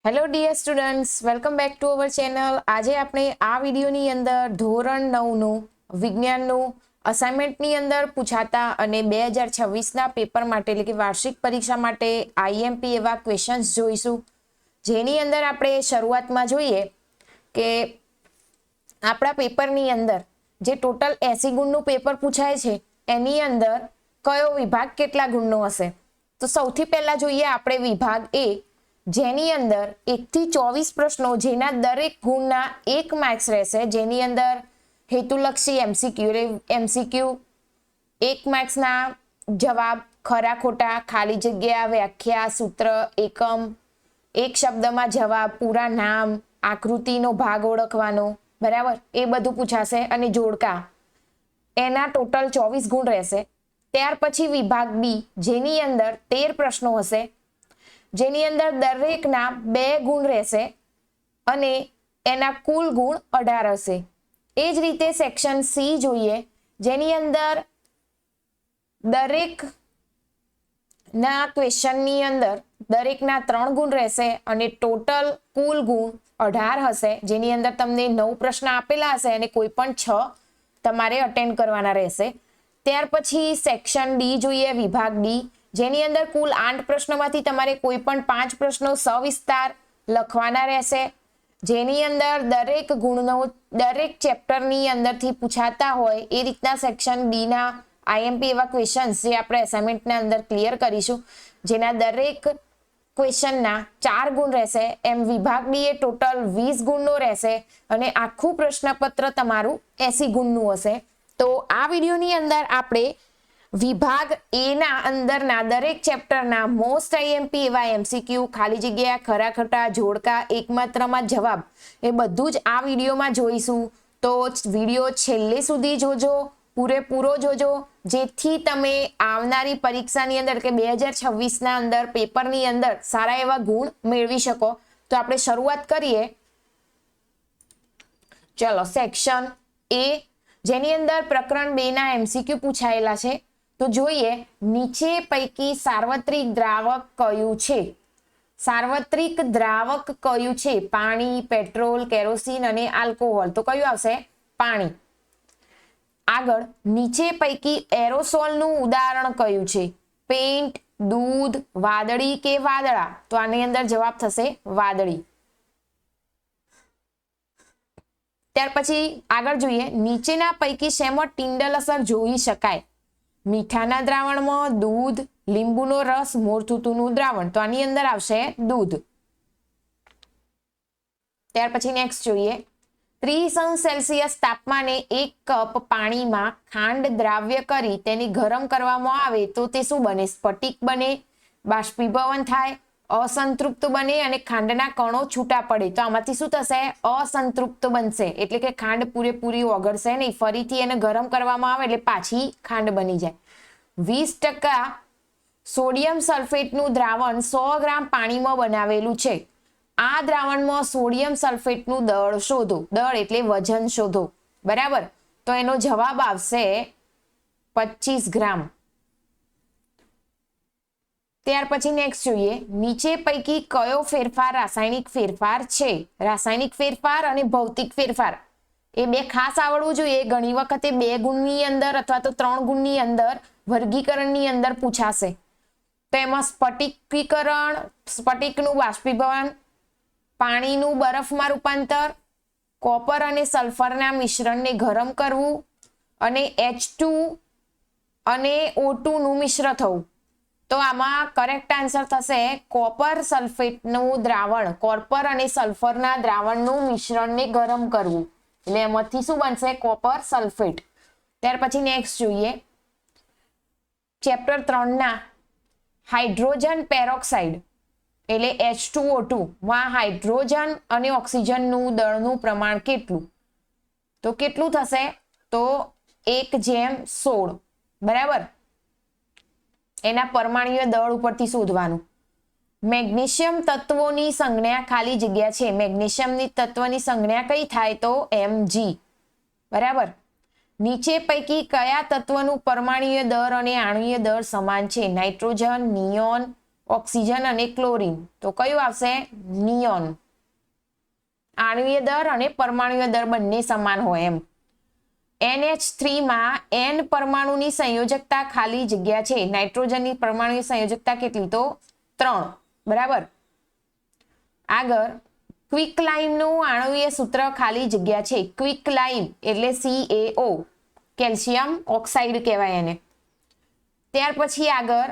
Hello dear students, welcome back to our channel. આજે આપણે આ વિડીયોની અંદર ધોરણ 9નું વિજ્ઞાનનું અસાઇનમેન્ટની અંદર પૂછાતા અને 2026ના પેપર માટે એટલે કે વાર્ષિક પરીક્ષા માટે આઈએમપી એવા ક્વેશ્ચન્સ જોઈશું. જેની અંદર આપણે શરૂઆતમાં જોઈએ કે આપણા પેપરની અંદર જે ટોટલ 80 ગુણનું પેપર પૂછાય છે એની અંદર કયો વિભાગ કેટલા ગુણનો હશે. તો સૌથી પહેલા જોઈએ આપણે વિભાગ એ, જેની અંદર 1 થી 24 પ્રશ્નો, જેના દરેક ગુણના 1 માર્ક્સ રહેશે. જેની અંદર હેતુલક્ષી એમસીક્યુ 1 માર્ક્સના જવાબ, ખરા ખોટા, ખાલી જગ્યા, વ્યાખ્યા, સૂત્ર, એકમ, એક શબ્દમાં જવાબ, પૂરા નામ, આકૃતિનો ભાગ ઓળખવાનો, બરાબર, એ બધું પૂછાશે. અને જોડકા, એના ટોટલ 24 ગુણ રહેશે. ત્યાર પછી વિભાગ બી, જેની અંદર 13 પ્રશ્નો હશે, જેની અંદર દરેકના 2 ગુણ રહેશે અને એના કુલ ગુણ 18 હશે. એ જ રીતે સેક્શન સી જોઈએ, જેની અંદર દરેકના ક્વેશ્ચનની અંદર દરેકના 3 ગુણ રહેશે અને ટોટલ કુલ ગુણ 18 હશે. જેની અંદર તમને 9 પ્રશ્ન આપેલા હશે અને કોઈ પણ 6 તમારે અટેન્ડ કરવાના રહેશે. ત્યાર પછી સેક્શન ડી જોઈએ, વિભાગ ડી, જેની અંદર કુલ 8 પ્રશ્નોમાંથી તમારે કોઈ પણ 5 પ્રશ્નો સવિસ્તાર લખવાના રહેશે. જેની અંદર દરેક ગુણનો દરેક ચેપ્ટરની અંદરથી પૂછાતા હોય એ રીતના સેક્શન ડી ના આઈએમપી એવા ક્વેશ્ચન્સ જે આપણે અસાઇનમેન્ટના અંદર ક્લિયર કરીશું, જેના દરેક ક્વેશ્ચનના 4 ગુણ રહેશે. એમ વિભાગ ડી એ ટોટલ 20 ગુણનો રહેશે અને આખું પ્રશ્નપત્ર તમારું 80 ગુણનું હશે. તો આ વિડીયોની અંદર આપણે વિભાગ એ ના અંદરના દરેક ચેપ્ટરના મોસ્ટ આઈએમપી એવા એમસીક્યુ, ખાલી જગ્યા, ખરા ખોટા, જોડકા, એકમાત્રમાં જવાબ, એ બધું જ આ વિડીયોમાં જોઈશું. તો વિડીયો છેલ્લે સુધી જોજો, પૂરેપૂરો જોજો, જેથી તમે આવનારી પરીક્ષાની અંદર કે 2026ના અંદર પેપરની અંદર સારા એવા ગુણ મેળવી શકો. તો આપણે શરૂઆત કરીએ. ચલો, સેક્શન એ, જેની અંદર પ્રકરણ 2 ના એમસીક્યુ પૂછાયેલા છે. તો જોઈએ, નીચે પૈકી સાર્વત્રિક દ્રાવક કયું છે? સાર્વત્રિક દ્રાવક કયું છે? પાણી, પેટ્રોલ, કેરોસીન અને આલ્કોહોલ. તો કયું આવશે? પાણી. આગળ, નીચે પૈકી એરોસોલનું ઉદાહરણ કયું છે? પેન્ટ, દૂધ, વાદળી કે વાદળા? તો આની અંદર જવાબ થશે વાદળી. ત્યાર પછી આગળ જોઈએ, નીચેના પૈકી શેમાં ટિન્ડલ અસર જોઈ શકાય? મીઠાના દ્રાવણમાં, દૂધ, લીંબુનો રસ, મોરથૂતુંનું દ્રાવણ. તો આની અંદર આવશે દૂધ. ત્યાર પછી નેક્સ્ટ જોઈએ, 30°C તાપમાને 1 કપ પાણીમાં ખાંડ દ્રાવ્ય કરી તેને ગરમ કરવામાં આવે તો તે શું બને? સ્ફટિક બને, બાષ્પીભવન થાય, અસંતૃપ્ત બને અને ખાંડના કણો છૂટા પડે. તો આમાંથી શું થશે? અસંતૃપ્ત બનશે. એટલે કે ખાંડ પૂરેપૂરી ઓગળશે નહીં, ફરીથી એને ગરમ કરવામાં આવે એટલે પાછી ખાંડ બની જાય. 20% સોડિયમ સલ્ફેટનું દ્રાવણ 100 ગ્રામ પાણીમાં બનાવેલું છે. આ દ્રાવણમાં સોડિયમ સલ્ફેટનું દળ શોધો. દળ એટલે વજન શોધો, બરાબર. તો એનો જવાબ આવશે 25 ગ્રામ. ત્યાર પછી નેક્સ્ટ જોઈએ, નીચે પૈકી કયો ફેરફાર રાસાયણિક ફેરફાર છે? રાસાયણિક ફેરફાર અને ભૌતિક ફેરફાર, એ બે ખાસ આવડવું જોઈએ. ઘણી વખતે 2 ગુણની અંદર અથવા તો 3 ગુણની અંદર વર્ગીકરણની અંદર પૂછાશે. તો એમાં સ્ફટિકીકરણ, સ્ફટિકનું બાષ્પીભવન, પાણીનું બરફમાં રૂપાંતર, કોપર અને સલ્ફરના મિશ્રણને ગરમ કરવું અને H2 અને O2 નું મિશ્ર થવું. તો આમાં કરેક્ટ આન્સર થશે કોપર સલ્ફેટનું દ્રાવણ. કોપર અને સલ્ફરના દ્રાવણનું મિશ્રણને ગરમ કરવું, એટલે એમાંથી શું બનશે? Copper sulphate. ત્યાર પછી નેક્સ્ટ જોઈએ, ચેપ્ટર 3 ના હાઇડ્રોજન પેરોક્સાઇડ એટલે H2O2 માં હાઇડ્રોજન અને ઓક્સિજનનું દળનું પ્રમાણ કેટલું? તો કેટલું થશે? તો 1:16, બરાબર. એના પરમાણુય દળ ઉપરથી શોધવાનું. મેગ્નેશિયમ તત્વોની સંજ્ઞા ખાલી જગ્યા છે. મેગ્નેશિયમની તત્વની સંજ્ઞા કઈ થાય? તો Mg, બરાબર. નીચે પૈકી કયા તત્વનું પરમાણુય દળ અને આણ્વીય દળ સમાન છે? નાઇટ્રોજન, નિયોન, ઓક્સિજન અને ક્લોરીન. તો કયું આવશે? નિયોન. આણ્વીય દર અને પરમાણુય દર બંને સમાન હોય એમ. NH3 માં N પરમાણુની સંયોજકતા ખાલી જગ્યા છે. નાઇટ્રોજનની પરમાણુની સંયોજકતા કેટલી? તો 3. બરાબર. આગળ ક્વિકલાઇમ નું આણ્વીય સૂત્ર ખાલી જગ્યા છે. ક્વિકલાઇમ એટલે CaO, કેલ્શિયમ ઓક્સાઇડ કહેવાય એને. ત્યાર પછી આગળ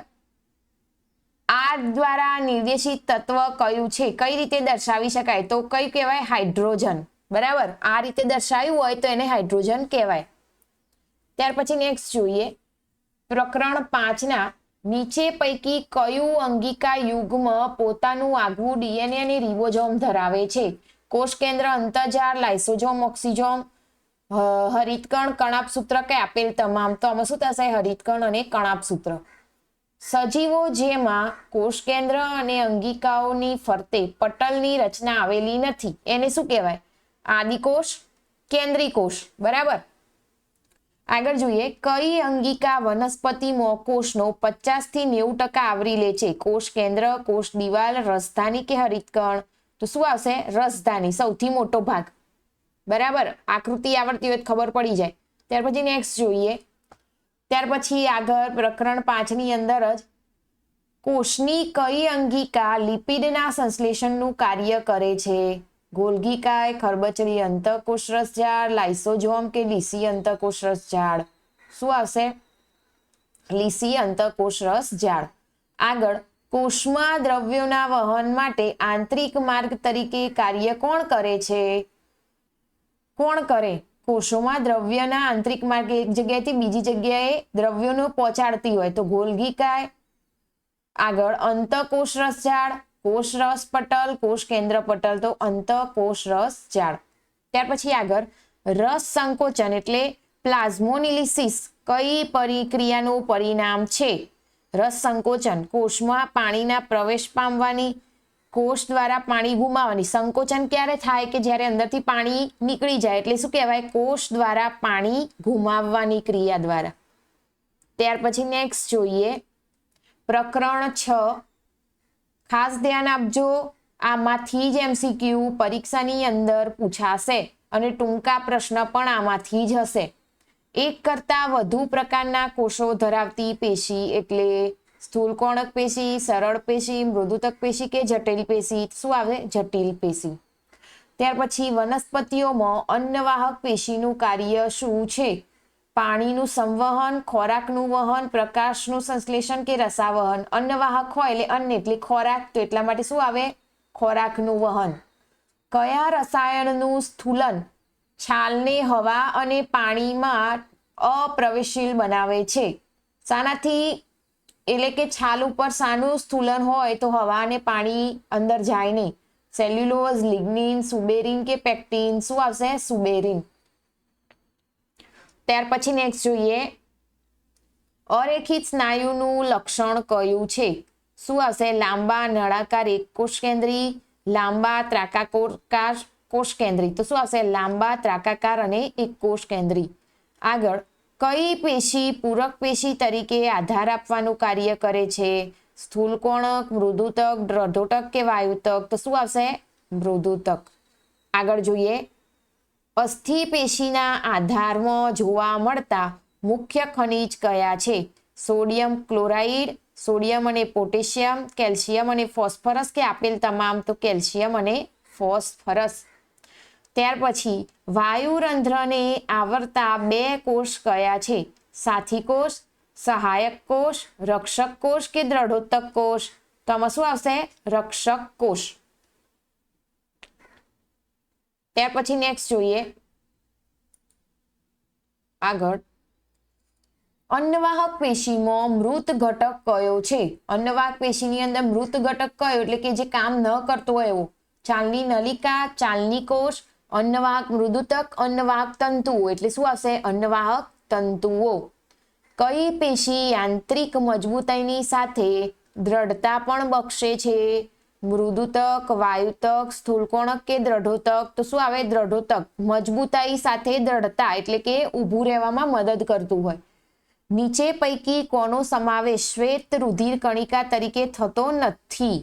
R દ્વારા નિર્દેશિત તત્વ કયું છે? કઈ રીતે દર્શાવી શકાય? તો કયું કહેવાય? હાઇડ્રોજન. બરાબર. આ રીતે દર્શાવ્યું હોય તો એને હાઇડ્રોજન કહેવાય. ત્યાર પછી નેક્સ્ટ જોઈએ પ્રકરણ 5 ના નીચે પૈકી કયું અંગિકા યુગ્મ પોતાનું આગવું DNA અને રિબોઝોમ ધરાવે છે? કોષ કેન્દ્ર, અંતર્જાળ, લાઇસોઝોમ, ઓક્સિઝોમ, હરિતકણ, કણાભસૂત્ર કે આપેલ તમામ? તો આમાં શું થશે? હરિતકણ અને કણાભસૂત્ર. સજીવો જેમાં કોષ કેન્દ્ર અને અંગિકાઓની ફરતે પટલની રચના આવેલી નથી એને શું કહેવાય? આદિકોષ, કેન્દ્રી કોષ. બરાબર. આગળ જોઈએ કઈ અંગિકા વનસ્પતિમાં કોષનો 50 થી 90% આવરી લે છે? કોષ કેન્દ્ર, કોષ દિવાલ, રસધાની કે હરિતકણ? તો શું આવશે? રસધાની, સૌથી મોટો ભાગ. બરાબર. આકૃતિ આવડતી હોય ખબર પડી જાય. ત્યાર પછી નેક્સ્ટ જોઈએ ત્યાર પછી આગળ પ્રકરણ 5 ની અંદર જ કોષની કઈ અંગિકા લિપિડના સંશ્લેષણનું કાર્ય કરે છે? ગોલ્ગીકાય, ખરબચડી અંતઃકોષ રસજાળ, લાઇસોઝોમ કે લીસી અંતઃકોષ રસજાળ? શું આવશે? લીસી અંતઃકોષ રસજાળ. આગળ કોષમાં દ્રવ્યોના વહન માટે આંતરિક માર્ગ તરીકે કાર્ય કોણ કરે છે? કોણ કરે? કોષોમાં દ્રવ્યના આંતરિક માર્ગ એક જગ્યાએથી બીજી જગ્યાએ દ્રવ્યોને પહોંચાડતી હોય તો ગોલ્ગીકાય. આગળ અંતઃકોષ રસજાળ, કોષ રસ પટલ, કોષ કેન્દ્ર પટલ? તો અંતઃકોષ રસજાળ. ત્યાર પછી આગળ રસ સંકોચન એટલે પ્લાઝ્મોલિસિસ કઈ પ્રક્રિયાનું પરિણામ છે? રસ સંકોચન કોષમાં પાણીના પ્રવેશ પામવાની, કોષ દ્વારા પાણી ગુમાવવાની. સંકોચન ક્યારે થાય? કે જ્યારે અંદરથી પાણી નીકળી જાય એટલે શું કહેવાય? કોષ દ્વારા પાણી ગુમાવવાની ક્રિયા દ્વારા. ત્યાર પછી નેક્સ્ટ જોઈએ પ્રકરણ 6. ખાસ ધ્યાન આપજો, આમાંથી જ MCQ પરીક્ષાની અંદર પૂછાશે અને ટૂંકા પ્રશ્ન પણ આમાંથી જ હશે. એક કરતા વધુ પ્રકારના કોષો ધરાવતી પેશી એટલે સ્થૂલકોણક પેશી, સરળ પેશી, મૃદુતક પેશી કે જટિલ પેશી? શું આવે? જટિલ પેશી. ત્યાર પછી વનસ્પતિઓમાં અન્નવાહક પેશીનું કાર્ય શું છે? પાણીનું સંવહન, ખોરાકનું વહન, પ્રકાશનું સંશ્લેષણ કે રસાવહન? અન્નવાહક હોય એટલે અન્ન એટલે ખોરાક, તો એટલા માટે શું આવે? ખોરાકનું વહન. કયા રસાયણનું સ્થૂલન છાલને હવા અને પાણીમાં અપ્રવેશશીલ બનાવે છે? શાનાથી? એટલે કે છાલ ઉપર શાનું સ્થૂલન હોય તો હવા અને પાણી અંદર જાય નહીં? સેલ્યુલોઝ, લિગ્નિન, સુબેરિન કે પેક્ટિન? શું આવશે? સુબેરિન. ત્યાર પછી નેક્સ્ટ જોઈએ અરેખિત સ્નાયુનું લક્ષણ કયું છે? શું આવશે? લાંબા નળાકાર એક કોષ કેન્દ્રી, લાંબા ત્રાકાકાર કોષ કેન્દ્રી? તો શું આવશે? લાંબા ત્રાકાકાર અને એક કોષ કેન્દ્રી. આગળ કઈ પેશી પૂરક પેશી તરીકે આધાર આપવાનું કાર્ય કરે છે? સ્થૂલકોણક, મૃદુતક, દ્રઢોતક કે વાયુતક? તો શું આવશે? મૃદુતક. આગળ જોઈએ અસ્થિ પેશીના આધારમાં જોવા મળતા મુખ્ય ખનિજ કયા છે? સોડિયમ ક્લોરાઇડ, સોડિયમ અને પોટેશિયમ, કેલ્શિયમ અને ફોસ્ફરસ કે આપેલ તમામ? તો કેલ્શિયમ અને ફોસ્ફરસ. ત્યાર પછી વાયુરંધ્રને આવરતા 2 કોષ કયા છે? સાથી કોષ, સહાયક કોષ, રક્ષક કોષ કે દ્રઢોતક કોષ? તો આમાં શું આવશે? રક્ષક કોષ. ત્યાર પછી નેક્સ્ટ જોઈએ આગળ અન્નવાહક પેશીમાં મૃત ઘટક કયો છે? અન્નવાહક પેશીની અંદર મૃત ઘટક કયો એટલે કે જે કામ ન કરતો હોય એવો? ચાલની નલિકા, ચાલની કોષ, અન્નવાહક મૃદુતક, અન્નવાહક તંતુઓ? એટલે શું આવશે? અન્નવાહક તંતુઓ. કઈ પેશી યાંત્રિક મજબૂતાઈની સાથે દ્રઢતા પણ બક્ષે છે? મૃદુતક, વાયુતક, સ્થૂલકોણક કે દ્રઢોતક? તો શું આવે? દ્રઢોતક. મજબૂતાઈ સાથે દ્રઢતા એટલે કે ઊભું રહેવામાં મદદ કરતું હોય. નીચે પૈકી કોનો સમાવેશ શ્વેત રુધિર કણિકા તરીકે થતો નથી?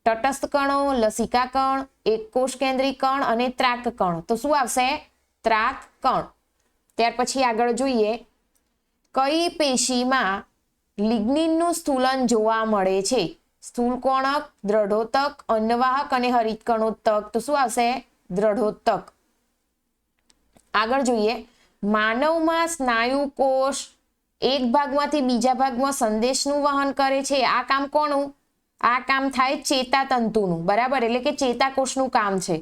તટસ્થ કણો, લસિકા કણ, એક કોષ કેન્દ્રી કણ અને ત્રાક કણ. તો શું આવશે? ત્રાક કણ. ત્યાર પછી આગળ જોઈએ, કઈ પેશીમાં લિગ્નિનનું સ્થૂલન જોવા મળે છે? સ્થૂલકોણક, દ્રઢોતક, અન્નવાહક અને હરિતકણોત્તક. તો શું આવશે? દ્રઢોતક. આગળ જોઈએ, માનવમાં સ્નાયુ કોષ એક ભાગમાંથી બીજા ભાગમાં સંદેશનું વહન કરે છે. આ કામ કોનું? આ કામ થાય ચેતાતંતુનું. બરાબર, એટલે કે ચેતાકોષનું કામ છે.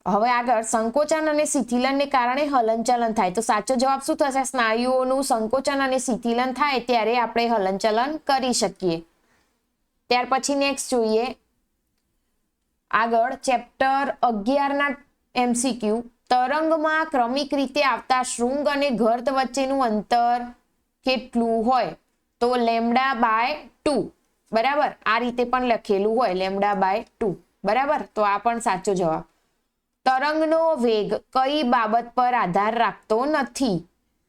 હવે આગળ, સંકોચન અને શિથિલનને કારણે હલનચલન થાય. તો સાચો જવાબ શું થશે? સ્નાયુઓનું સંકોચન અને શિથિલન થાય ત્યારે આપણે હલનચલન કરી શકીએ. ત્યાર પછી નેક્સ્ટ જોઈએ, આગળ ચેપ્ટર 11 MCQ, તરંગમાં ક્રમિક રીતે આવતા શૃંગ અને ગર્ત વચ્ચેનું અંતર કેટલું હોય? તો λ/2. બરાબર, આ રીતે પણ લખેલું હોય λ/2. બરાબર, તો આ પણ સાચો જવાબ. તરંગનો વેગ કઈ બાબત પર આધાર રાખતો નથી?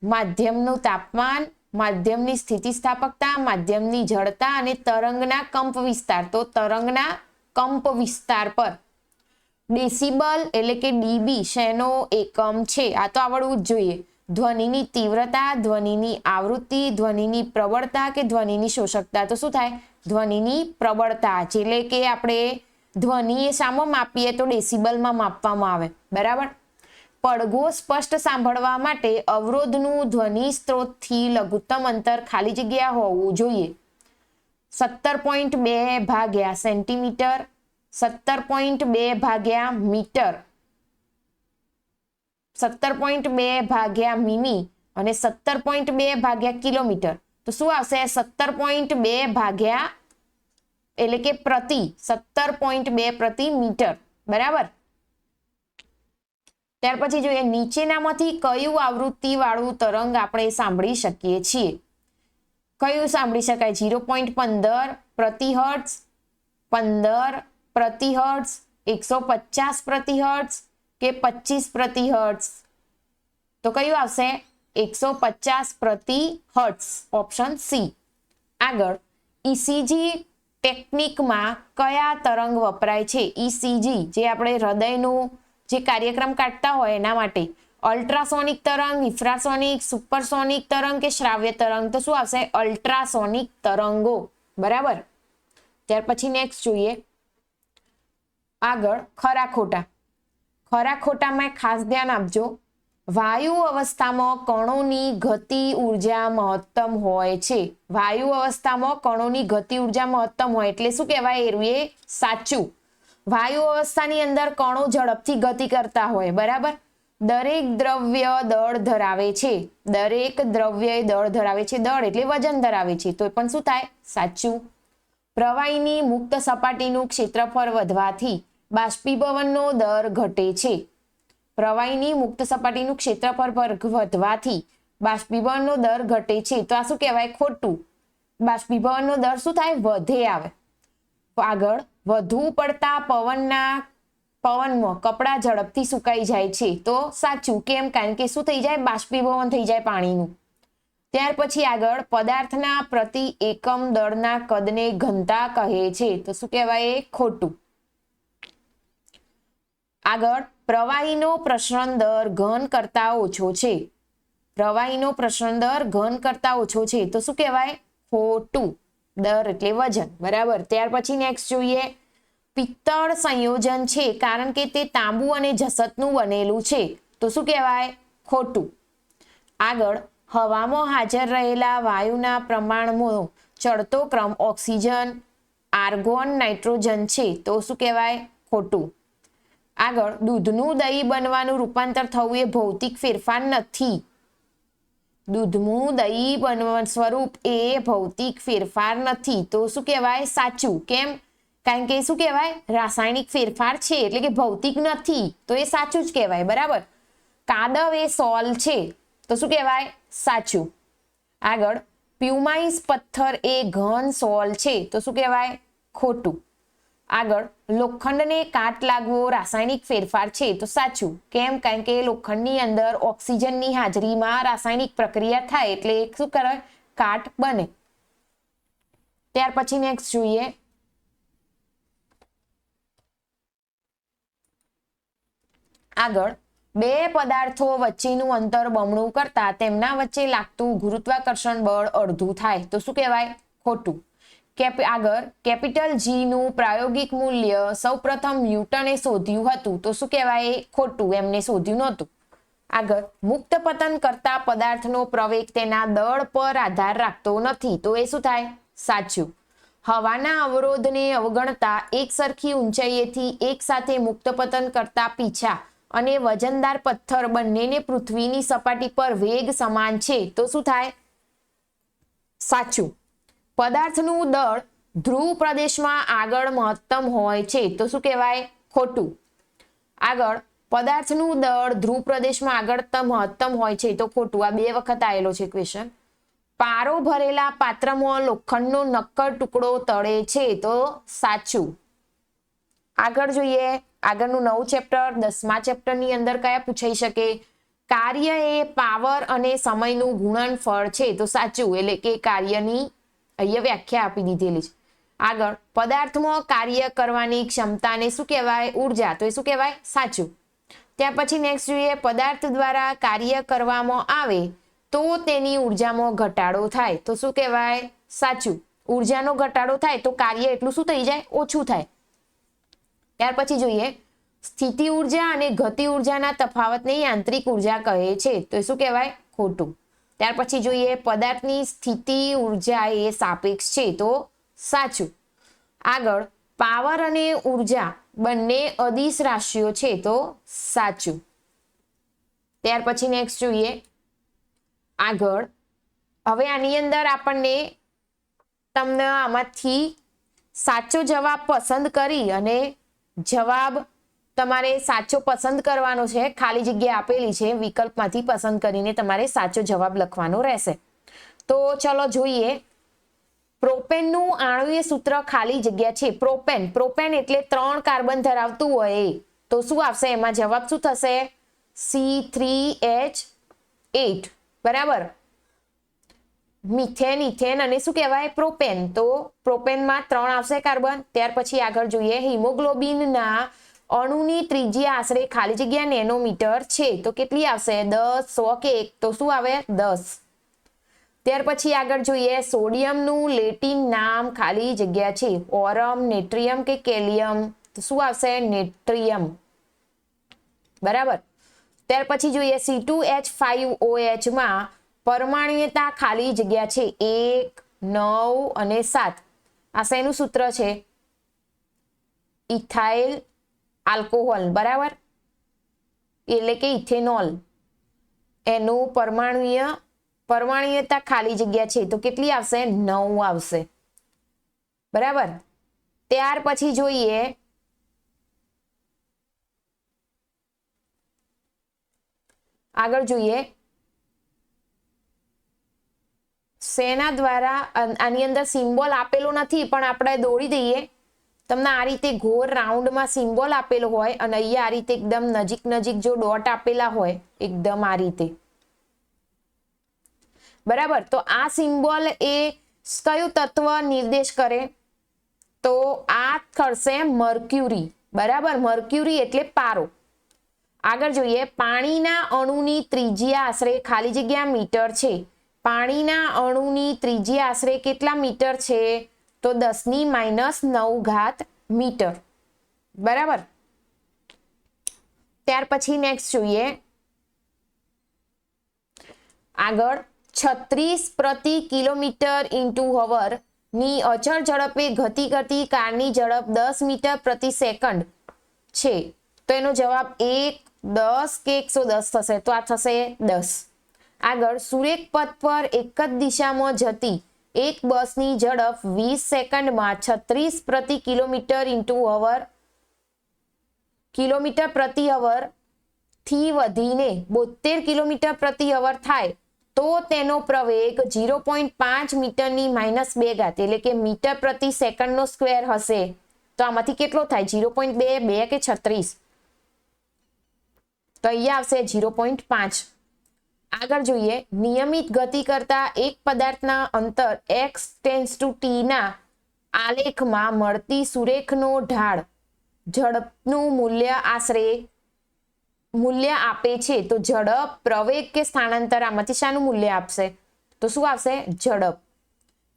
માધ્યમનું તાપમાન, માધ્યમની સ્થિતિસ્થાપકતા, માધ્યમની જડતા અને તરંગના કંપ વિસ્તાર. તો તરંગના કંપ વિસ્તાર પર. ડેસિબલ એટલે કે ડીબી શેનો એકમ છે? આ તો આવડવું જ જોઈએ. ધ્વનિની તીવ્રતા, ધ્વનિની આવૃત્તિ, ધ્વનિની પ્રબળતા કે ધ્વનિની શોષકતા. તો શું થાય? ધ્વનિની પ્રબળતા. એટલે કે આપણે ધ્વનિ શામાં માપીએ? તો ડેસિબલમાં માપવામાં આવે. બરાબર. પડઘો સ્પષ્ટ સાંભળવા માટે અવરોધનું ધ્વનિ સ્ત્રોતથી લઘુત્તમ અંતર ખાલી જગ્યા હોવું જોઈએ. 17.2 ભાગ્યા સેન્ટીમીટર, 17.2 ભાગ્યા મીટર, 17.2 ભાગ્યા મિમી અને 17.2 ભાગ્યા કિલોમીટર. તો શું આવશે? 17.2 ભાગ્યા એટલે કે પ્રતિ, 17.2 પ્રતિ મીટર. બરાબર. ત્યાર પછી જોઈએ, નીચેનામાંથી કયું આવૃત્તિ વાળું તરંગ આપણે સાંભળી શકીએ છીએ? કયું સાંભળી શકાય? 0.15 પ્રતિ હર્ટ્ઝ, 15 પ્રતિ હર્ટ્ઝ, 150 પ્રતિ હર્ટ્ઝ કે 25 પ્રતિ હર્ટ્ઝ? તો કયું આવશે? 150 પ્રતિ હર્ટ્ઝ. Option C. આગળ, ઇસીજી ટેકનિકમાં કયા તરંગ વપરાય છે? ઇસીજી જે આપણે હૃદયનું જે કાર્યક્રમ કાઢતા હોય એના માટે. અલ્ટ્રાસોનિક તરંગ, ઇન્ફ્રાસોનિક, સુપરસોનિક તરંગ કે શ્રાવ્ય તરંગ? તો શું આવશે? અલ્ટ્રાસોનિક તરંગો. બરાબર. ત્યાર પછી નેક્સ્ટ જોઈએ, આગળ ખરા ખોટા. ખરા ખોટામાં ખાસ ધ્યાન આપજો. વાયુ અવસ્થામાં કણોની ગતિ ઉર્જા મહત્તમ હોય છે. વાયુ અવસ્થામાં કણોની ગતિ ઉર્જા મહત્તમ હોય એટલે શું કહેવાય? એ સાચું. વાયુ અવસ્થાની અંદર કણો ઝડપથી ગતિ કરતા હોય. બરાબર. દરેક દ્રવ્ય દળ ધરાવે છે. દરેક દ્રવ્ય દળ ધરાવે છે. દળ એટલે વજન ધરાવે છે. તો પણ શું થાય? સાચું. પ્રવાહીની મુક્ત સપાટીનું ક્ષેત્રફળ વધવાથી બાષ્પીભવનનો દર ઘટે છે. પ્રવાહીની મુક્ત સપાટીનું ક્ષેત્રફળ વધવાથી બાષ્પીભવનનો દર ઘટે છે. તો આ શું કહેવાય? ખોટું. બાષ્પીભવનનો દર શું થાય? વધે આવે. આગળ, વધુ પડતા પવનમાં કપડાં ઝડપથી સુકાઈ જાય છે. તો સાચું. કેમ? કારણ કે શું થઈ જાય? બાષ્પીભવન થઈ જાય પાણીનું. ત્યાર પછી આગળ, પદાર્થના પ્રતિ એકમ દળના કદને ઘનતા કહે છે. તો શું કહેવાય? ખોટું. આગળ, પ્રવાહીનો પ્રસરણ દર ઘન કરતા ઓછો છે. પ્રવાહીનો પ્રસરણ દર ઘન કરતા ઓછો છે. તો શું કહેવાય? ખોટું. દર એટલે વજન. બરાબર. ત્યાર પછી નેક્સ્ટ જોઈએ, પિત્તળ સંયોજન છે કારણ કે તે તાંબુ અને જસતનું બનેલું છે. તો શું કહેવાય? ખોટું. આગળ, હવામાં હાજર રહેલા વાયુના પ્રમાણનો ચડતો ક્રમ ઓક્સિજન, આર્ગોન, નાઇટ્રોજન છે. તો શું કહેવાય? ખોટું. આગળ, દૂધનું દહીં બનવાનું રૂપાંતર થવું એ ભૌતિક ફેરફાર નથી. દૂધનું દહીં બનવાનું સ્વરૂપ એ ભૌતિક ફેરફાર નથી. તો શું કહેવાય? સાચું. કેમ? કારણ કે શું કહેવાય? રાસાયણિક ફેરફાર છે એટલે કે ભૌતિક નથી. તો એ સાચું જ કહેવાય. બરાબર. કાદવ એ સોલ છે. તો શું કહેવાય? સાચું. આગળ, પ્યુમાઇસ પથ્થર એ ઘન સોલ છે. તો શું કહેવાય? ખોટું. આગળ, લોખંડને કાટ લાગવો રાસાયણિક ફેરફાર છે. તો સાચું. કેમ? કારણ કે લોખંડની અંદર ઓક્સિજનની હાજરીમાં રાસાયણિક પ્રક્રિયા થાય એટલે શું કહેવાય? કાટ બને. ત્યાર પછી નેક્સ્ટ જોઈએ આગળ, બે પદાર્થો વચ્ચેનું અંતર બમણું કરતા તેમના વચ્ચે લાગતું ગુરુત્વાકર્ષણ બળ અડધું થાય તો શું કહેવાય? ખોટું. આગળ, કેપિટલ G નું પ્રાયોગિક મૂલ્ય સૌપ્રથમ ન્યૂટને શોધ્યું હતું તો શું કહેવાય? ખોટું, એમને શોધ્યું નહોતું. આગળ, મુક્ત પતન કરતા પદાર્થનો પ્રવેગ તેના દળ પર આધાર રાખતો નથી તો એ શું થાય? સાચું. હવાના અવરોધને અવગણતા એક સરખી ઊંચાઈએથી એક સાથે મુક્ત પતન કરતા પીછા અને વજનદાર પથ્થર બંનેને પૃથ્વીની સપાટી પર વેગ સમાન છે તો શું થાય? સાચું. પદાર્થનું દળ ધ્રુવ પ્રદેશમાં આગળ મહત્તમ હોય છે તો શું કહેવાય? ખોટું. આગળ, પદાર્થનું દળ ધ્રુવ પ્રદેશમાં આગળ મહત્તમ હોય છે તો ખોટું. આ 2 વખત આવેલો છે ક્વેશ્ચન. પારો ભરેલા પાત્રમાં લોખંડનો નક્કર ટુકડો તળે છે તો સાચું. આગળ જોઈએ, આગળનું 9 ચેપ્ટર 10મા ચેપ્ટરની અંદર કયા પૂછાઈ શકે? કાર્ય એ પાવર અને સમયનું ગુણનફળ છે તો સાચું, એટલે કે કાર્યની અહીંયા વ્યાખ્યા આપી દીધેલી છે. આગળ, પદાર્થમાં કાર્ય કરવાની ક્ષમતાને શું કહેવાય? ઉર્જા, તો એ શું કહેવાય? સાચું. ત્યાર પછી નેક્સ્ટ જોઈએ, પદાર્થ દ્વારા કાર્ય કરવામાં આવે તો તેની ઉર્જામાં ઘટાડો થાય તો શું કહેવાય? સાચું. ઉર્જાનો ઘટાડો થાય તો કાર્ય એટલું શું થઈ જાય? ઓછું થાય. ત્યાર પછી જોઈએ, સ્થિતિ ઉર્જા અને ગતિ ઉર્જાના તફાવતને યાંત્રિક ઉર્જા કહે છે તો શું કહેવાય? ખોટું. ત્યાર પછી જોઈએ, પદાર્થની સ્થિતિ ઉર્જા એ સાપેક્ષ છે તો સાચું. આગળ, પાવર અને ઉર્જા બંને અદિશ રાશિઓ છે તો સાચું. ત્યાર પછી નેક્સ્ટ જોઈએ આગળ, હવે આની અંદર આપણને તમને આમાંથી સાચો જવાબ પસંદ કરી અને જવાબ તમારે સાચો પસંદ કરવાનો છે. ખાલી જગ્યા આપેલી છે, વિકલ્પમાંથી પસંદ કરીને તમારે સાચો જવાબ લખવાનો રહેશે. તો ચલો જોઈએ, પ્રોપેનનું આણ્વીય સૂત્ર ખાલી જગ્યા છે. પ્રોપેન એટલે 3 કાર્બન ધરાવતું હોય તો શું આવશે? એમાં જવાબ શું થશે? C3H8. બરાબર. મિથેન, ઇથેન અને શું કહેવાય? પ્રોપેન. તો પ્રોપેનમાં 3 આવશે કાર્બન. ત્યાર પછી આગળ જોઈએ, હિમોગ્લોબિનના અણુની ત્રિજ્યા આશરે ખાલી જગ્યા નેનોમીટર છે તો કેટલી આવશે? 10, 100 કે 1 તો શું આવે? 10. ત્યાર પછી આગળ જોઈએ, સોડિયમનું લેટિન નામ ખાલી જગ્યા છે. ઓરમ, નેટ્રિયમ કે કેલિયમ તો શું આવશે? નેટ્રિયમ. બરાબર. ત્યાર પછી જોઈએ, C2H5OH માં પરમાણ્વીયતા ખાલી જગ્યા છે 1, 9 અને 7. આ શેનું સૂત્ર છે? Ethyl alcohol. બરાબર, એટલે કે ઇથેનોલ. એનું પરમાણ્વીયતા ખાલી જગ્યા છે તો કેટલી આવશે? 9 આવશે. બરાબર. ત્યાર પછી જોઈએ આગળ જોઈએ, સેના દ્વારા આની અંદર સિમ્બોલ આપેલો નથી પણ આપણે દોડી દઈએ. તમને આ રીતે ઘોર રાઉન્ડમાં સિમ્બોલ આપેલો હોય અને અહીંયા આ રીતે એકદમ નજીક નજીક જો ડોટ આપેલા હોય એકદમ આ રીતે. બરાબર. તો આ સિમ્બોલ એ કયું તત્વ નિર્દેશ કરે? તો આ કરશે મર્ક્યુરી. બરાબર, મર્ક્યુરી એટલે પારો. આગળ જોઈએ, પાણીના અણુની ત્રિજ્યા આશરે ખાલી જગ્યા મીટર છે. પાણીના અણુની ત્રિજ્યા આશરે કેટલા મીટર છે? તો 10⁻⁹ મીટર. બરાબર. ત્યાર પછી નેક્સ્ટ જોઈએ આગળ, 36 પ્રતિ કિલોમીટર ઇન્ટુ હવર ની અચળ ઝડપે ગતિ કરતી કારની ઝડપ 10 મીટર પ્રતિ સેકન્ડ છે તો એનો જવાબ 1, 10 કે 110 થશે તો આ થશે 10. આગળ, સુરેખ પથ પર એક જ દિશામાં જતી એક બસની ઝડપ 20 સેકન્ડમાં 36 પ્રતિ કિલોમીટર ઇન્ટુ હવર કિલોમીટર પ્રતિ હવર થી વધીને 72 કિલોમીટર પ્રતિ હવર થાય તો તેનો પ્રવેગ 0.5 મીટરની -2 ઘાત એટલે કે મીટર પ્રતિ સેકન્ડનો સ્ક્વેર હશે. તો આમાંથી કેટલો થાય? 0.2, 2 કે 36? તો અહીંયા આવશે 0.5. આગળ જોઈએ, નિયમિત ગતિ કરતા એક પદાર્થના અંતર x ટેન્સ ટુ t ના આલેખમાં મળતી સુરેખનો ઢાળ ઝડપનું મૂલ્ય આપે છે. તો ઝડપ, પ્રવેગ કે સ્થાનાંતર, આમાંથી શાનું મૂલ્ય આપશે? તો શું આવશે? ઝડપ.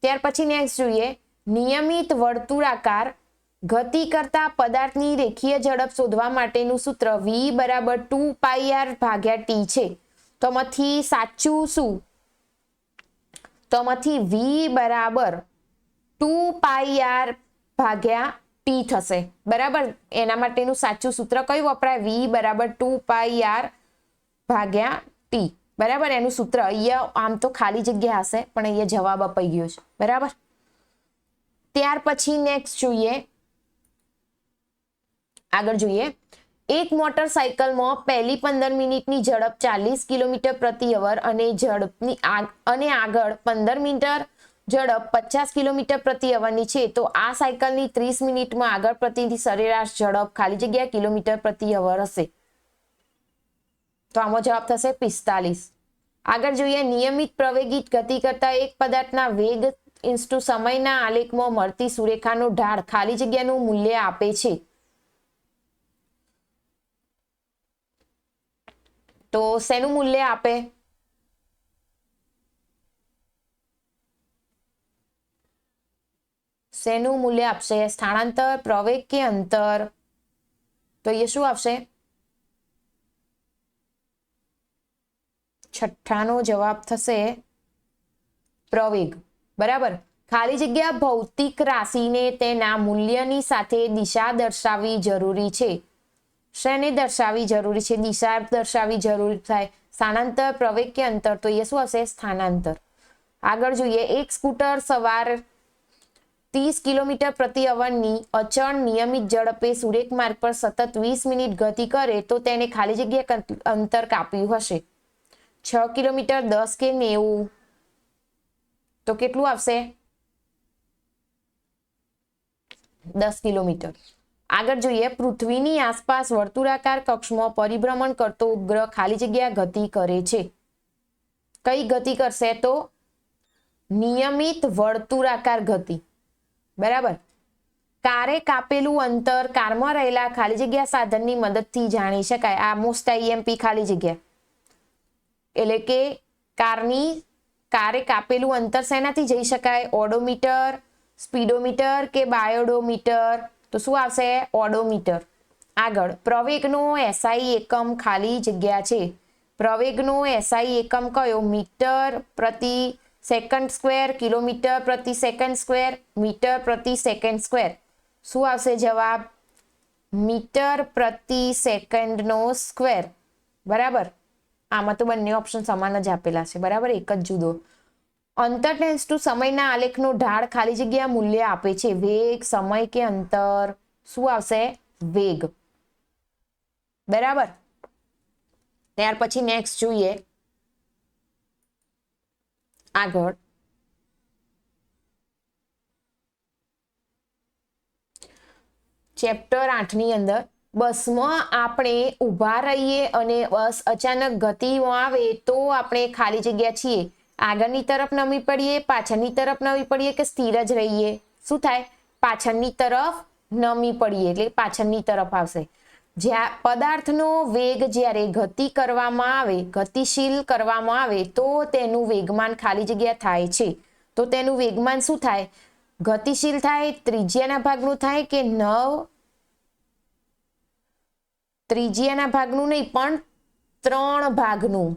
ત્યાર પછી નેક્સ્ટ જોઈએ, નિયમિત વર્તુળાકાર ગતિ કરતા પદાર્થની રેખીય ઝડપ શોધવા માટેનું સૂત્ર v બરાબર 2πr ભાગ્યા t છે. તો આમાંથી સાચું શું? તો આમાંથી v બરાબર 2πr ભાગ્યા t થશે. બરાબર, એના માટેનું સાચું સૂત્ર કયું વપરાય? v બરાબર 2πr ભાગ્યા t. બરાબર, એનું સૂત્ર અહીંયા આમ તો ખાલી જગ્યા હશે પણ અહીંયા જવાબ અપાઈ ગયો છે. બરાબર, ત્યાર પછી નેક્સ્ટ જોઈએ, આગળ જોઈએ, એક મોટરસાયકલમાં પહેલી 15 મિનિટની ઝડપ 40 કિલોમીટર પ્રતિ અવર અને આગળ 15 મીટર ઝડપ 50 કિલોમીટર પ્રતિ અવરની છે. તો આ સાયકલની 30 મિનિટમાં આગળ પ્રતિની સરેરાશ ઝડપ ખાલી જગ્યા કિલોમીટર પ્રતિ અવર હશે. તો આમાં જવાબ થશે 45. આગળ જોઈએ, નિયમિત પ્રવેગિત ગતિ કરતા એક પદાર્થના વેગ ઇન્સ્ટુ સમયના આલેખમાં મળતી સુરેખાનો ઢાળ ખાલી જગ્યાનું મૂલ્ય આપે છે. તો શેનું મૂલ્ય આપે? શેનું મૂલ્ય આપશે? સ્થાનાંતર, પ્રવેગ કે અંતર? તો એ શું આવશે? છઠ્ઠાનો જવાબ થશે પ્રવેગ. બરાબર, ખાલી જગ્યા ભૌતિક રાશિને તેના મૂલ્યની સાથે દિશા દર્શાવવી જરૂરી છે. શેને દર્શાવવી જરૂરી છે? દિશા દર્શાવવી જરૂરી થાય. સ્થાનાંતર, પ્રવેગ કે અંતર? તો એ શું હશે? સ્થાનાંતર. આગળ જોઈએ, એક સ્કૂટર સવાર 30 કિલોમીટર પ્રતિ અવરની અચળ નિયમિત ઝડપે સુરેખ માર્ગ પર સતત 20 મિનિટ ગતિ કરે તો તેને ખાલી જગ્યા અંતર કાપ્યું હશે. 6 કિલોમીટર, 10 કે 90? તો કેટલું આવશે? 10 કિલોમીટર. આગળ જોઈએ, પૃથ્વીની આસપાસ વર્તુળાકાર કક્ષમાં પરિભ્રમણ કરતો ઉપગ્રહ ખાલી જગ્યા ગતિ કરે છે. કઈ ગતિ કરશે? તો નિયમિત વર્તુળાકાર ગતિ. બરાબર, કારે કાપેલું અંતર કારમાં રહેલા ખાલી જગ્યા સાધનની મદદથી જાણી શકાય. આ મોસ્ટ આઈએમપી ખાલી જગ્યા. એટલે કે કારે કાપેલું અંતર શેનાથી જઈ શકાય? ઓડોમીટર, સ્પીડોમીટર કે બાયોડોમીટર? તો શું આવશે? ઓડોમીટર. આગળ, પ્રવેગનો એસઆઈ એકમ ખાલી જગ્યા છે. પ્રવેગનો એસઆઈ એકમ કયો? મીટર પ્રતિ સેકન્ડ સ્ક્વેર, કિલોમીટર પ્રતિ સેકન્ડ સ્ક્વેર, મીટર પ્રતિ સેકન્ડ સ્ક્વેર? શું આવશે જવાબ? મીટર પ્રતિ સેકન્ડનો સ્ક્વેર. બરાબર, આમાં તો બંને ઓપ્શન સમાન જ આપેલા છે. બરાબર, એક જ જુદો. અંતર ટેન્સ ટુ સમયના આલેખનો ઢાળ ખાલી જગ્યા મૂલ્ય આપે છે. વેગ, સમય કે અંતર? શું આવશે? વેગ. બરાબર, ત્યાર પછી નેક્સ્ટ જોઈએ, આગળ ચેપ્ટર 8 ની અંદર બસમાં આપણે ઊભા રહીએ અને બસ અચાનક ગતિમાં આવે તો આપણે ખાલી જગ્યા છીએ. આગળની તરફ નમી પડીએ, પાછળની તરફ નમી પડીએ કે સ્થિર જ રહીએ? શું થાય? પાછળની તરફ નમી પડીએ એટલે પાછળની તરફ આવશે. જ્યાં પદાર્થનો વેગ જ્યારે ગતિશીલ કરવામાં આવે તો તેનું વેગમાન ખાલી જગ્યા થાય છે. તો તેનું વેગમાન શું થાય? ગતિશીલ થાય, ત્રિજ્યાના ભાગનું થાય કે ત્રિજ્યાના ભાગનું નહીં પણ 3 ભાગનું?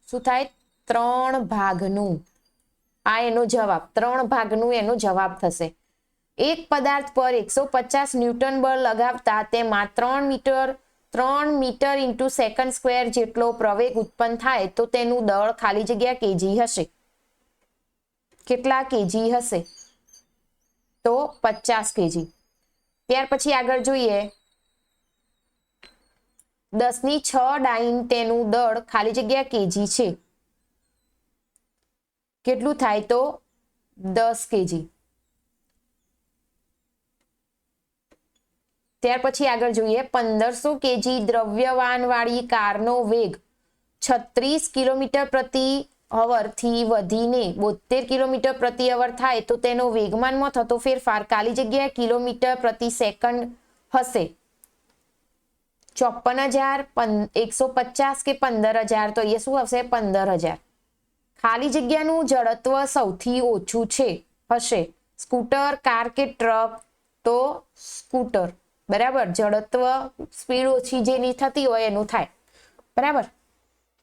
શું થાય? 3 ભાગનું. આ એનો જવાબ, 3 ભાગનું એનો જવાબ થશે. એક પદાર્થ પર 150 ન્યૂટન બળ લગાવતા તેમાં 3 મીટર ઇન્ટુ સેકન્ડ સ્ક્વેર જેટલો પ્રવેગ ઉત્પન્ન થાય તો તેનું દળ ખાલી જગ્યા કેજી હશે. કેટલા કેજી હશે? તો 50 કેજી. ત્યાર પછી આગળ જોઈએ, 10⁶ ડાઈન તેનું દળ ખાલી જગ્યા કેજી છે. કેટલું થાય? તો 10 કેજી. ત્યાર પછી આગળ જોઈએ, 1500 કેજી દ્રવ્યવાન વાળી કારનો વેગ 36 કિલોમીટર પ્રતિ અવર થી વધીને 72 કિલોમીટર પ્રતિ અવર થાય તો તેનો વેગમાનમાં થતો ફેરફાર ખાલી જગ્યાએ કિલોમીટર પ્રતિ સેકન્ડ હશે. 54,150 કે 15,000, તો અહીંયા શું આવશે? 15,000. ખાલી જગ્યાનું જડત્વ સૌથી ઓછું હશે સ્કૂટર, કાર કે ટ્રક? તો સ્કૂટર. બરાબર. જડત્વ સ્પીડ ઓછી જેની થતી હોય એનું થાય. બરાબર.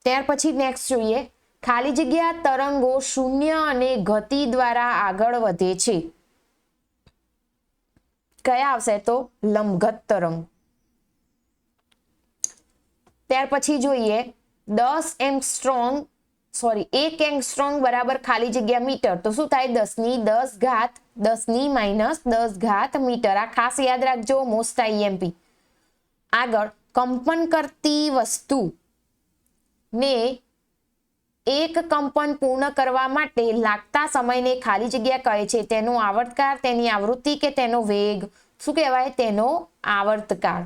ત્યાર પછી નેક્સ્ટ જોઈએ. ખાલી જગ્યા તરંગો શૂન્ય અને ગતિ દ્વારા આગળ વધે છે. કયા આવશે? તો લંબગત તરંગ. ત્યાર પછી જોઈએ 1 એંગસ્ટ્રોંગ બરાબર ખાલી જગ્યા મીટર. તો શું થાય? 10 -10 મીટર. આ ખાસ યાદ રાખજો, મોસ્ટ આઈએમપી. આગળ, કંપન કરતી વસ્તુ ને એક કંપન પૂર્ણ કરવા માટે લાગતા સમયને ખાલી જગ્યા કહે છે. તેનો આવર્તકાળ, તેની આવૃત્તિ કે તેનો વેગ શું કહેવાય? તેનો આવર્તકાળ.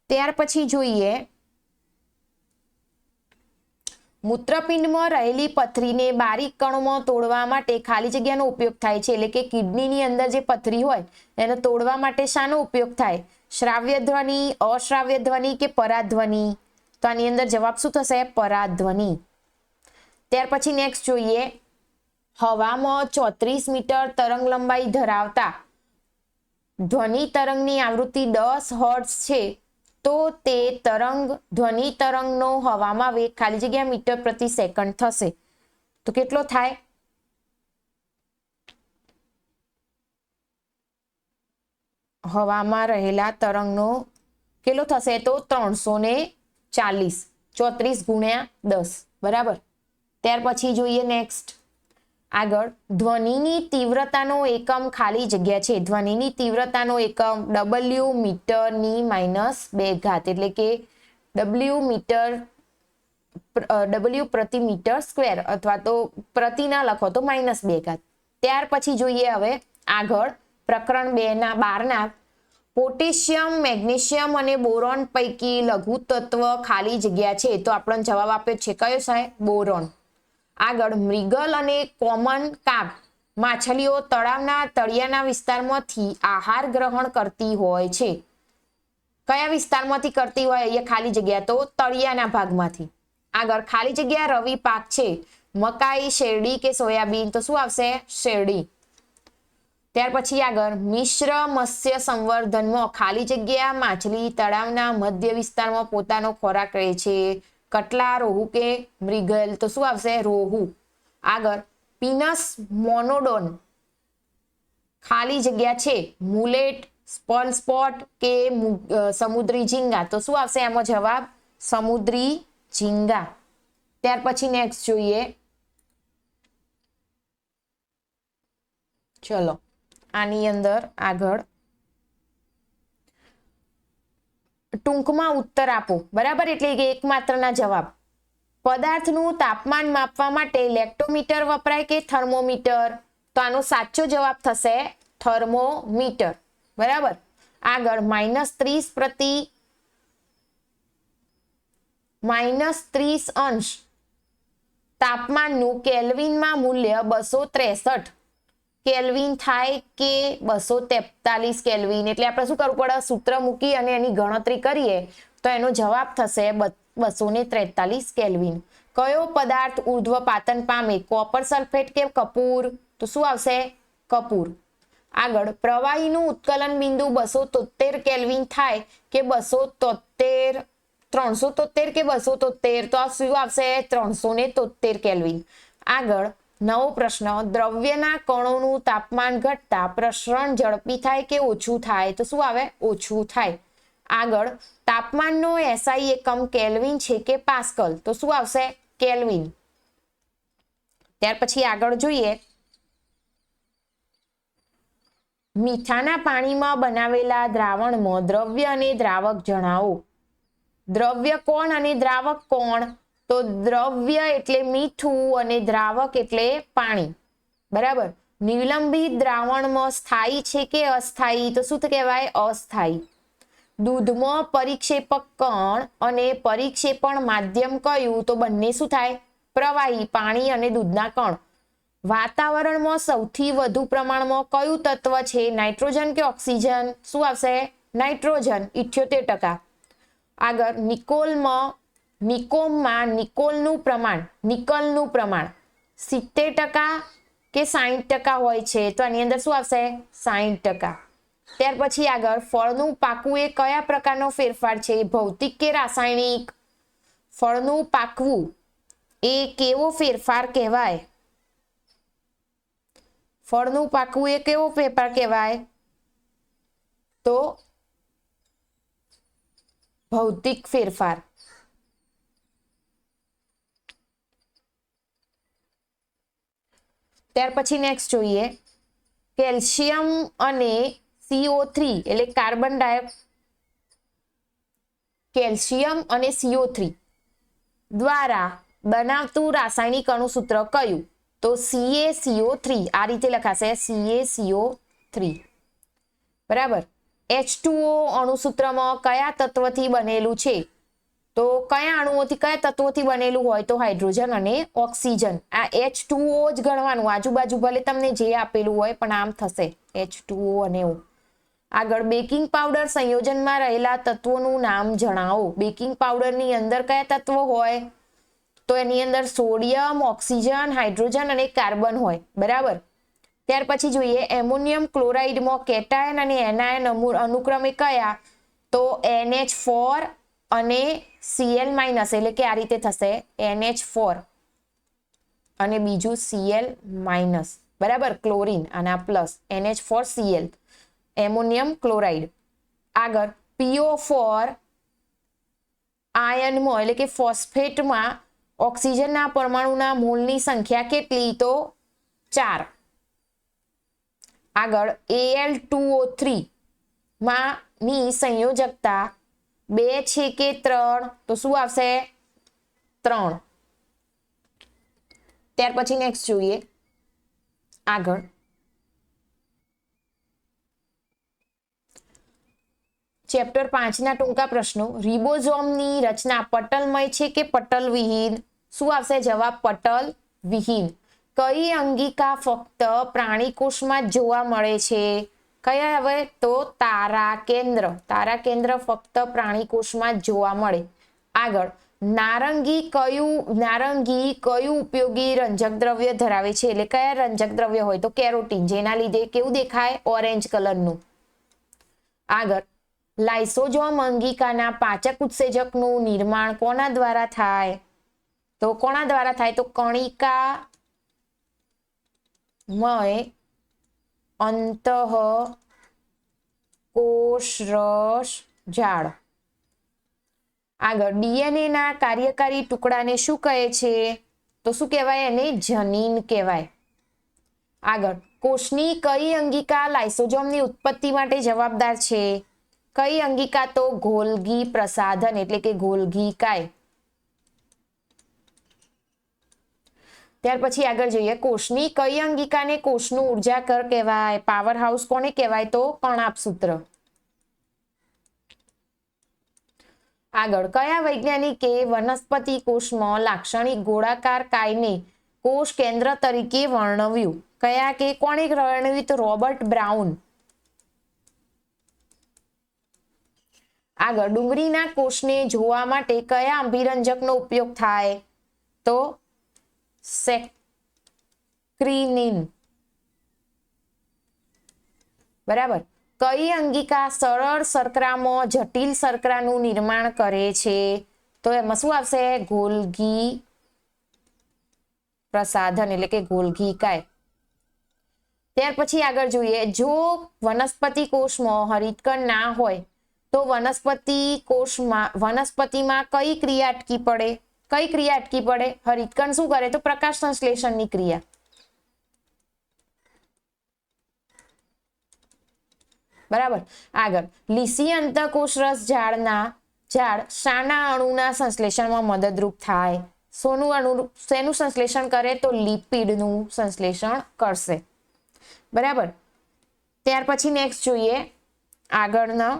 ત્યાર પછી જોઈએ મૂત્રપિંડમાં રહેલી પથરીને બારીક કણોમાં તોડવા માટે ખાલી જગ્યાનો ઉપયોગ થાય છે. એટલે કે કિડનીની અંદર જે પથરી હોય એને તોડવા માટે શાનો ઉપયોગ થાય? શ્રાવ્ય ધ્વનિ, અશ્રાવ્ય ધ્વનિ કે પરાધ્વનિ? તો આની અંદર જવાબ શું થશે? પરાધ્વનિ. ત્યાર પછી નેક્સ્ટ જોઈએ હવામાં 34 મીટર તરંગ લંબાઈ ધરાવતા ધ્વનિ તરંગની આવૃત્તિ 10 હર્ટ્ઝ છે. તો તે ધ્વનિ તરંગનો હવામાં વેગ ખાલી જગ્યા મીટર પ્રતિ સેકન્ડ થશે. તો કેટલો થાય? હવામાં રહેલા તરંગનો કેટલો થશે? તો 340. 34 ગુણ્યા 10. બરાબર. ત્યાર પછી જોઈએ નેક્સ્ટ આગળ ધ્વનિની તીવ્રતાનો એકમ ખાલી જગ્યા છે. ધ્વનિની તીવ્રતાનો એકમ W મીટરની -2 ઘાત. એટલે કે W પ્રતિ મીટર સ્ક્વેર, અથવા તો પ્રતિ ના લખો તો -2 ઘાત. ત્યાર પછી જોઈએ હવે આગળ પ્રકરણ 12 પોટેશિયમ, મેગ્નેશિયમ અને બોરોન પૈકી લઘુ તત્વ ખાલી જગ્યા છે. તો આપણને જવાબ આપ્યો છે કયો સાહેબ? બોરોન. આગળ મૃગલ અને કોમન કાર્પ માછલીઓ તળાવના તળિયાના વિસ્તારમાંથી આહાર ગ્રહણ કરતી હોય છે. કયા વિસ્તારમાંથી કરતી હોય? અહીંયા ખાલી જગ્યા તો તળિયાના ભાગમાંથી. આગળ ખાલી જગ્યા રવિ પાક છે. મકાઈ, શેરડી કે સોયાબીન? તો શું આવશે? શેરડી. ત્યાર પછી આગળ મિશ્ર મત્સ્ય સંવર્ધનમાં ખાલી જગ્યા માછલી તળાવના મધ્ય વિસ્તારમાં પોતાનો ખોરાક રહે છે. કટલા, રોહુ કે મૃગલ? તો શું આવશે? રોહુ. આગળ પીનસ મોનોડોન ખાલી જગ્યા છે મુલેટ, સ્પર્લ સ્પોટ કે સમુદ્રી ઝીંગા? તો શું આવશે એમાં જવાબ? સમુદ્રી ઝીંગા. ત્યાર પછી નેક્સ્ટ જોઈએ ચલો આની અંદર આગળ ટૂંકમાં ઉત્તર આપો. બરાબર. એટલે કે એક માત્રના જવાબ. પદાર્થનું તાપમાન માપવા માટે લેક્ટોમીટર વપરાય કે થર્મોમીટર? તો આનો સાચો જવાબ થશે થર્મોમીટર. બરાબર. આગળ -30 અંશ તાપમાનનું કેલ્વિનમાં મૂલ્ય 263 કેલ્વિન થાય કે 243 કેલ્વિન? એટલે આપણે શું કરવું પડે? સૂત્ર મૂકી અને એની ગણતરી કરીએ તો એનો જવાબ થશે 243 કેલ્વિન. કયો પદાર્થ ઉર્ધ્વપાતન પામે? કોપર સલ્ફેટ કે કપૂર? તો શું આવશે? કપૂર. આગળ પ્રવાહીનું ઉત્કલન બિંદુ 273 કેલ્વિન થાય કે 373 કે 273? તો આ શું આવશે? 373 કેલ્વિન. આગળ નવો પ્રશ્ન દ્રવ્યના કણોનું તાપમાન ઘટતા પ્રસરણ ઝડપી થાય કે ઓછું થાય? તો શું આવે? ઓછું થાય. આગળ તાપમાનનો SI એકમ કેલ્વિન છે કે પાસ્કલ? તો શું આવશે? કેલ્વિન. ત્યાર પછી આગળ જોઈએ મીઠાના પાણીમાં બનાવેલા દ્રાવણમાં દ્રવ્ય અને દ્રાવક જણાવો. દ્રવ્ય કોણ અને દ્રાવક કોણ? તો દ્રવ્ય એટલે મીઠું અને દ્રાવક એટલે પાણી. બરાબર. નિલંબિત દ્રાવણમાં સ્થાયી છે કે અસ્થાયી? તો શું કહેવાય? અસ્થાયી. દૂધમાં પરિક્ષેપક કણ અને પરિક્ષેપણ માધ્યમ કયું? તો બંને શું થાય? પ્રવાહી, પાણી અને દૂધના કણ. વાતાવરણમાં સૌથી વધુ પ્રમાણમાં કયું તત્વ છે? નાઇટ્રોજન કે ઓક્સિજન? શું આવશે? નાઇટ્રોજન 78%. આગળ નિકોલમાં નિકોલનું પ્રમાણ 70% કે 60% હોય છે? તો આની અંદર શું આવશે? 60%. ત્યાર પછી આગળ ફળનું પાકવું એ કયા પ્રકારનો ફેરફાર છે? ભૌતિક કે રાસાયણિક? ફળનું પાકવું એ કેવો ફેરફાર કહેવાય? ફળનું પાકવું એ કેવો ફેરફાર કહેવાય? તો ભૌતિક ફેરફાર. ત્યાર પછી નેક્સ્ટ જોઈએ કેલ્શિયમ અને CO3 એટલે કાર્બન ડાયોક્સાઇડ, કેલ્શિયમ અને CO3 દ્વારા બનાવતું રાસાયણિક અણુસૂત્ર કયું? તો CaCO3. આ રીતે લખાશે CaCO3. બરાબર. H2O અણુસૂત્રમાં કયા તત્વથી બનેલું છે? તો કયા અણુઓથી કયા તત્વોથી બનેલું હોય? તો હાઇડ્રોજન અને ઓક્સિજન. આ H2O જ ગણવાનું, આજુબાજુ ભલે તમને જે આપેલું હોય પણ આમ થશે H2O અને O. આગળ બેકિંગ પાવડર સંયોજનમાં રહેલા તત્વોનું નામ જણાવો. બેકિંગ પાવડરની અંદર કયા તત્વો હોય? તો એની અંદર સોડિયમ, ઓક્સિજન, હાઇડ્રોજન અને કાર્બન હોય. બરાબર. ત્યાર પછી જોઈએ એમોનિયમ ક્લોરાઇડમાં કેટાયન અને એનાયન અનુક્રમે કયા? તો NH4 અને Cl- એટલે કે આ રીતે થશે NH4 અને બીજું Cl-. બરાબર. ક્લોરીન અને આ પ્લસ NH4Cl એમોનિયમ ક્લોરાઇડ. આગળ PO4 આયનમાં એટલે કે ફોસ્ફેટમાં ઓક્સિજનના પરમાણુના મોલની સંખ્યા કેટલી? તો 4. આગળ Al2O3 ની સંયોજકતા 2 છે કે 3? તો શું આવશે? 3. ત્યાર પછી નેક્સ્ટ જોઈએ આગળ ચેપ્ટર 5 ના ટૂંકા પ્રશ્નો. રિબોઝોમની રચના પટલમય છે કે પટલ વિહીન? શું આવશે જવાબ? પટલ વિહીન. કઈ અંગિકા ફક્ત પ્રાણીકોષમાં જ જોવા મળે છે? કયા હવે? તો તારા કેન્દ્ર. તારા કેન્દ્ર ફક્ત પ્રાણીકોષમાં જ જોવા મળે. આગળ નારંગી કયું ઉપયોગી રંજક દ્રવ્ય ધરાવે છે? એટલે કયા રંજક દ્રવ્ય હોય? તો કેરોટીન, જેના લીધે કેવું દેખાય? ઓરેન્જ કલરનું. આગળ લાઇસોઝોમ અંગિકાના પાચક ઉત્સેચકનું નિર્માણ કોના દ્વારા થાય? તો કોના દ્વારા થાય? તો કણિકામય અંતઃકોષરસ જાળ. આગળ ડીએનએ ના કાર્યકારી ટુકડાને શું કહે છે? તો શું કહેવાય? એને જનીન કહેવાય. આગળ કોષની કઈ અંગિકા લાઇસોઝોમની ઉત્પત્તિ માટે જવાબદાર છે? કઈ અંગિકા? તો ગોલ્ગી પ્રસાધન એટલે કે ગોલ્ગી કાય. ત્યાર પછી આગળ જોઈએ કોષની કઈ અંગિકાને કોષનું ઉર્જાકર કહેવાય? પાવર હાઉસ કોને કહેવાય? તો કણાભસૂત્ર. આગળ કયા વૈજ્ઞાનિકે વનસ્પતિ કોષમાં લાક્ષણિક ગોળાકાર કાયને કોષ કેન્દ્ર તરીકે વર્ણવ્યું? કયા કે કોણે વર્ણવ્યું? તો રોબર્ટ બ્રાઉન. આગળ ડુંગળીના કોષને જોવા માટે કયા અભિરંજકનો ઉપયોગ થાય? તો સેક્રિનિન. બરાબર. કઈ અંગિકા સરળ શર્કરામાં જટિલ શર્કરાનું નિર્માણ કરે છે? તો એમાં શું આવશે? ગોલ્ગી પ્રસાધન એટલે કે ગોલ્ગી કાય. ત્યાર પછી આગળ જોઈએ જો વનસ્પતિ કોષમાં હરિતકણ ના હોય તો વનસ્પતિમાં કઈ ક્રિયા અટકી પડે? કઈ ક્રિયા અટકી પડે? હરિતકણ શું કરે? તો પ્રકાશ સંશ્લેષણની ક્રિયા. બરાબર. આગળ લીસી અંતઃકોષરસ ઝાડ શાના અણુના સંશ્લેષણમાં મદદરૂપ થાય? શેનું સંશ્લેષણ કરે? તો લિપિડનું સંશ્લેષણ કરશે. બરાબર. ત્યાર પછી નેક્સ્ટ જોઈએ આગળના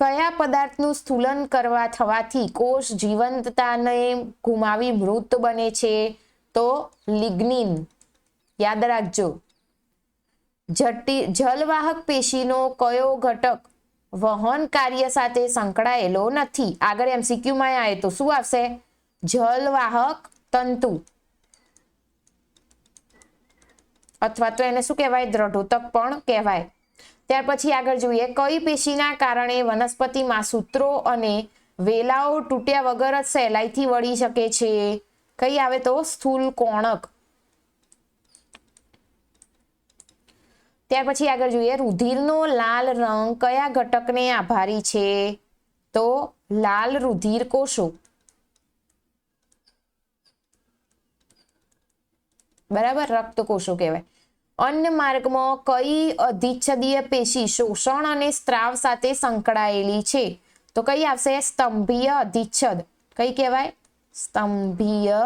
કયા પદાર્થનું સ્થૂલન કરવા થવાથી કોષ જીવંતતાને ગુમાવી મૃત બને છે? તો લિગ્નિન. યાદ રાખજો. જલવાહક પેશીનો કયો ઘટક વહન કાર્ય સાથે સંકળાયેલો નથી? આગળ MCQ માં આવે તો શું આવશે? જલવાહક તંતુ, અથવા તો એને શું કહેવાય? દ્રઢોતક પણ કહેવાય. ત્યાર પછી આગળ જોઈએ, કઈ પેશીના કારણે વનસ્પતિમાં સૂત્રો અને વેલાઓ તૂટ્યા વગર જ સહેલાઈથી વળી શકે છે? કઈ આવે તો સ્થૂલ કોણક. ત્યાર પછી આગળ જોઈએ, રુધિરનો લાલ રંગ કયા ઘટકને આભારી છે? તો લાલ રુધિર કોષો. બરાબર, રક્ત કોષો કહેવાય. અન્ન માર્ગમાં કઈ અધિચ્છદીય પેશી શોષણ અને સ્ત્રાવ સાથે સંકળાયેલી છે? તો કઈ આવશે? સ્તંભીય અધિચ્છદ. કઈ કહેવાય? સ્તંભીય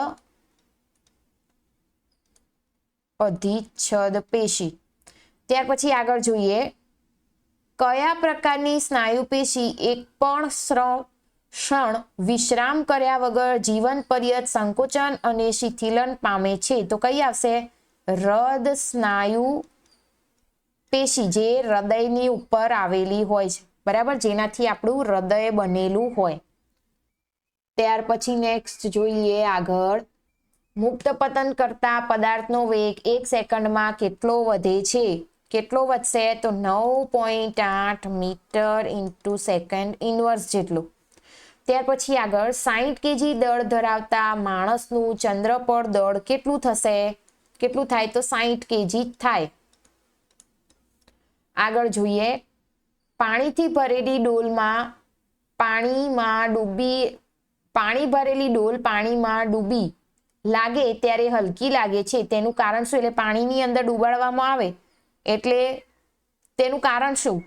અધિચ્છદ પેશી. ત્યાર પછી આગળ જોઈએ, કયા પ્રકારની સ્નાયુ પેશી એક પણ ક્ષણ વિશ્રામ કર્યા વગર જીવન પર્યંત સંકોચન અને શિથિલન પામે છે? તો કઈ આવશે? હૃદ સ્નાયુ પેશી, જે હૃદયની ઉપર આવેલી હોય છે. બરાબર, જેનાથી આપણું હૃદય બનેલું હોય. ત્યાર પછી નેક્સ્ટ જોઈએ આગળ, મુક્ત પતન કરતા પદાર્થનો વેગ 1 સેકન્ડમાં કેટલો વધે છે? કેટલો વધશે? તો 9.8 મીટર ઇન્ટુ સેકન્ડ ઇનવર્સ જેટલું. ત્યાર પછી આગળ, 60 kg દળ ધરાવતા માણસનું ચંદ્ર પર દળ કેટલું થશે? કેટલું થાય? તો 60 kg થાય. આગળ જોઈએ, પાણી ભરેલી ડોલ પાણીમાં ડૂબી લાગે ત્યારે હલકી લાગે છે, તેનું કારણ શું? એટલે પાણીની અંદર ડૂબાડવામાં આવે એટલે તેનું કારણ શું?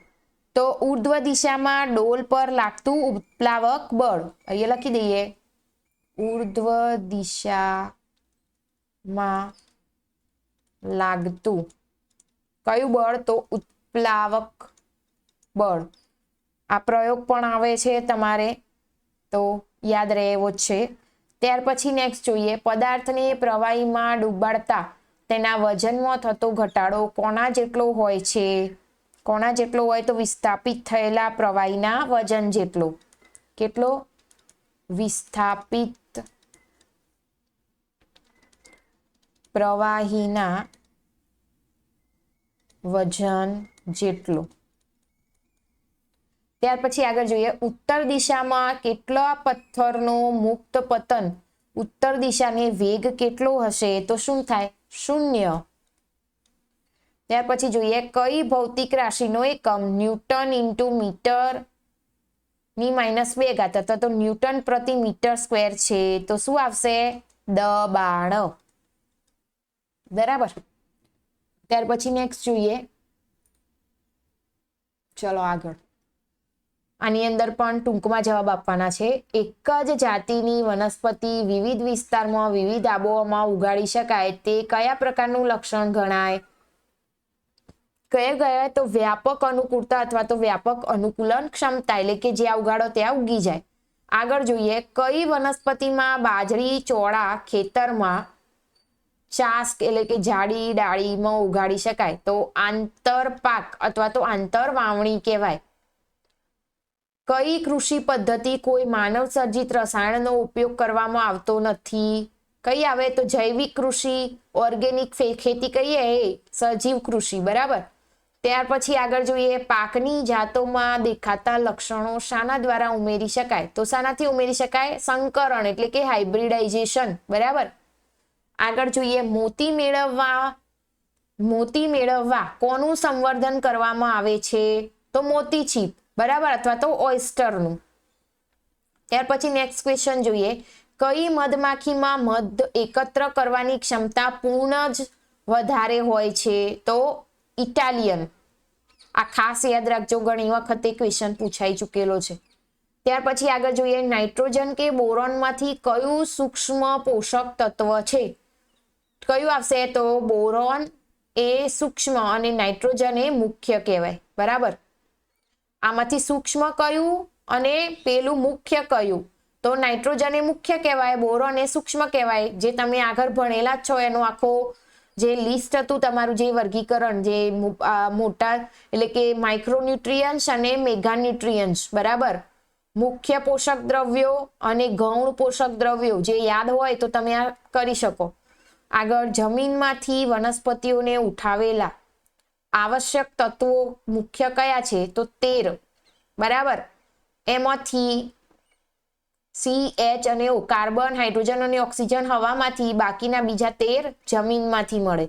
તો ઉર્ધ્વ દિશામાં ડોલ પર લાગતું ઉત્પ્લાવક બળ. અહીંયા લખી દઈએ, ઉર્ધ્વ દિશામાં લાગતું કયું બળ? તો ઉત્પ્લાવક બળ. આ પ્રયોગ પણ આવે છે તમારે, તો યાદ રહે એવો જ છે. ત્યાર પછી નેક્સ્ટ જોઈએ, પદાર્થને પ્રવાહીમાં ડૂબાડતા તેના વજનમાં થતો ઘટાડો કોના જેટલો હોય છે? કોના જેટલો હોય? તો વિસ્થાપિત થયેલા પ્રવાહીના વજન જેટલો. કેટલો? વિસ્થાપિત પ્રવાહીના વજન જેટલો. ત્યાર પછી આગળ જોઈએ, ઉત્તર દિશામાં કેટલા પથ્થરનો મુક્ત પતન ઉત્તર દિશાને વેગ કેટલો હશે? તો શું થાય? 0. ત્યાર પછી જોઈએ, કઈ ભૌતિક રાશિનો એકમ ન્યૂટન ઇન્ટુ મીટર ની -2 ઘાત અથવા તો ન્યૂટન પ્રતિ મીટર સ્ક્વેર છે? તો શું આવશે? દબાણ. બરાબર. ત્યાર પછી નેક્સ્ટ જોઈએ, ચલો આગળ. આની અંદર પણ ટૂંકમાં જવાબ આપવાના છે. એક જ જાતિની વનસ્પતિ વિવિધ વિસ્તારમાં વિવિધ આબોહવામાં ઉગાડી શકાય તે કયા પ્રકારનું લક્ષણ ગણાય? કયા? તો વ્યાપક અનુકૂળતા અથવા તો વ્યાપક અનુકૂલન ક્ષમતા, એટલે કે જ્યાં ઉગાડો ત્યાં ઉગી જાય. આગળ જોઈએ, કઈ વનસ્પતિમાં બાજરી ચોળા ખેતરમાં ચાસ એટલે કે જાડી ડાળીમાં ઉગાડી શકાય? તો આંતરપાક અથવા તો આંતર વાવણી કહેવાય. કઈ કૃષિ પદ્ધતિ કોઈ માનવ સર્જિત રસાયણનો ઉપયોગ કરવામાં આવતો નથી? કઈ આવે? તો જૈવિક કૃષિ, ઓર્ગેનિક ખેતી કહીએ એ સજીવ કૃષિ. બરાબર. ત્યાર પછી આગળ જોઈએ, પાકની જાતોમાં દેખાતા લક્ષણો શાના દ્વારા ઉમેરી શકાય? તો શાનાથી ઉમેરી શકાય? સંકરણ એટલે કે હાઇબ્રિડાઇઝેશન. બરાબર. આગળ જોઈએ, મોતી મેળવવા કોનું સંવર્ધન કરવામાં આવે છે? તો મોતી છીપ. બરાબર, અથવા તો ઓયસ્ટરનું. ત્યાર પછી નેક્સ્ટ ક્વેશ્ચન જોઈએ, કઈ મધમાખીમાં મધ એકત્ર કરવાની ક્ષમતા પૂર્ણ જ વધારે હોય છે? તો ઇટાલિયન. આ ખાસ યાદ રાખજો, ઘણી વખતે ક્વેશ્ચન પૂછાઈ ચૂકેલો છે. ત્યાર પછી આગળ જોઈએ, નાઇટ્રોજન કે બોરોનમાંથી કયું સૂક્ષ્મ પોષક તત્વ છે? કયું આવશે? તો બોરોન એ સૂક્ષ્મ અને નાઇટ્રોજન એ મુખ્ય કહેવાય. બરાબર. આમાંથી સૂક્ષ્મ કયું અને પેલું મુખ્ય કયું? તો નાઇટ્રોજન એ મુખ્ય કહેવાય, બોરોન એ સૂક્ષ્મ કહેવાય. જે તમે આગળ ભણેલા જ છો એનો આખો જે લિસ્ટ હતું તમારું, જે વર્ગીકરણ, જે મોટા એટલે કે માઇક્રોન્યુટ્રિયન્સ અને મેગાન્યુટ્રિયન્સ, બરાબર. મુખ્ય પોષક દ્રવ્યો અને ગૌણ પોષક દ્રવ્યો જે યાદ હોય તો તમે આ કરી શકો. આગળ જમીનમાંથી વનસ્પતિઓને ઉઠાવેલા આવશ્યક તત્વો મુખ્ય કયા છે? તો 13, બરાબર. એમાંથી CH અને O, કાર્બન, હાઇડ્રોજન અને ઓક્સિજન હવામાંથી, બાકીના બીજા 13 જમીનમાંથી મળે.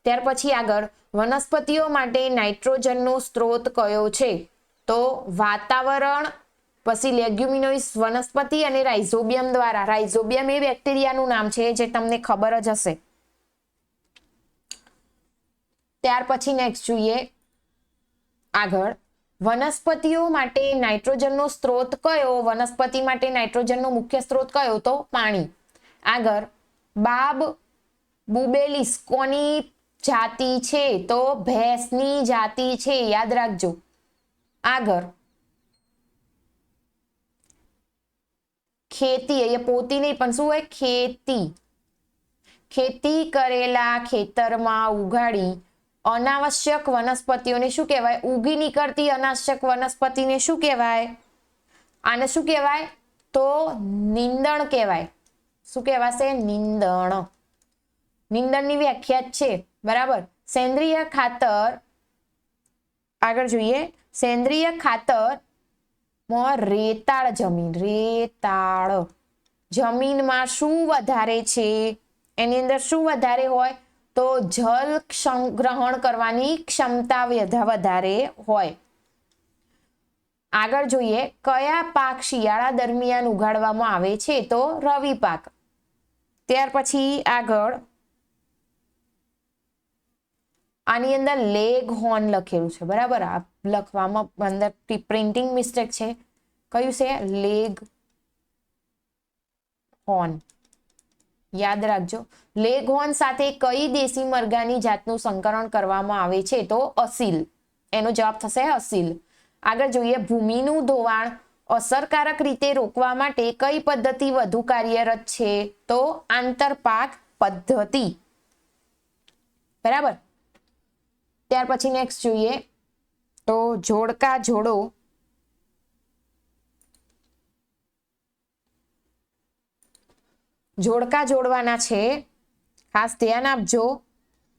ત્યાર પછી આગળ વનસ્પતિઓ માટે નાઇટ્રોજનનો સ્ત્રોત કયો છે? તો વાતાવરણ, પછી લેગ્યુમિનોઇસ વનસ્પતિ અને રાઇઝોબિયમ દ્વારા. રાઇઝોબિયમ એ બેક્ટેરિયાનું નામ છે જે તમને ખબર જ હશે. ત્યાર પછી નેક્સ્ટ જોઈએ આગળ, વનસ્પતિઓ માટે નાઇટ્રોજનનો સ્ત્રોત કયો? વનસ્પતિ માટે નાઇટ્રોજનનો મુખ્ય સ્ત્રોત કયો? તો પાણી. આગળ બાબ બુબેલિસ કોની જાતિ છે? તો ભેંસની જાતિ છે, યાદ રાખજો. આગળ ખેતી, અહીંયા પોતી નહીં પણ શું હોય? ખેતી. ખેતી કરેલા ખેતરમાં ઉગાડી અનાવશ્યક વનસ્પતિઓને શું કહેવાય? ઉગી નીકળતી અનાવશ્યક વનસ્પતિને શું કહેવાય? આને શું કહેવાય? તો નીંદણ કહેવાય. શું કહેવાશે? નીંદણ. નીંદણની વ્યાખ્યા જ છે, બરાબર. સેન્દ્રિય ખાતર, આગળ જોઈએ, સેન્દ્રિય ખાતર રેતાળ જમીન, રેતાળ જમીનમાં શું વધારે છે? એની અંદર શું વધારે હોય? તો જલ સંગ્રહણ કરવાની ક્ષમતા વધારે હોય. આગળ જોઈએ, કયા પાક શિયાળા દરમિયાન ઉગાડવામાં આવે છે? તો રવિ પાક. ત્યાર પછી આગળ આની અંદર લેગ હોર્ન લખેલું છે, બરાબર. આ લખવામાં અંદર પ્રિન્ટિંગ મિસ્ટેક છે. કયું છે? લેગ હોર્ન, યાદ રાખજો. લેગ હોર્ન સાથે કઈ દેશી મરઘાની જાતનું સંકરણ કરવામાં આવે છે? તો અસીલ. એનો જવાબ થશે અસીલ. આગળ જોઈએ, ભૂમિનું ધોવાણ અસરકારક રીતે રોકવા માટે કઈ પદ્ધતિ વધુ કાર્યરત છે? તો આંતરપાક પદ્ધતિ, બરાબર. ત્યાર પછી નેક્સ્ટ જોઈએ તો જોડકા જોડો જોડકા જોડવાના છે, ખાસ ધ્યાન આપજો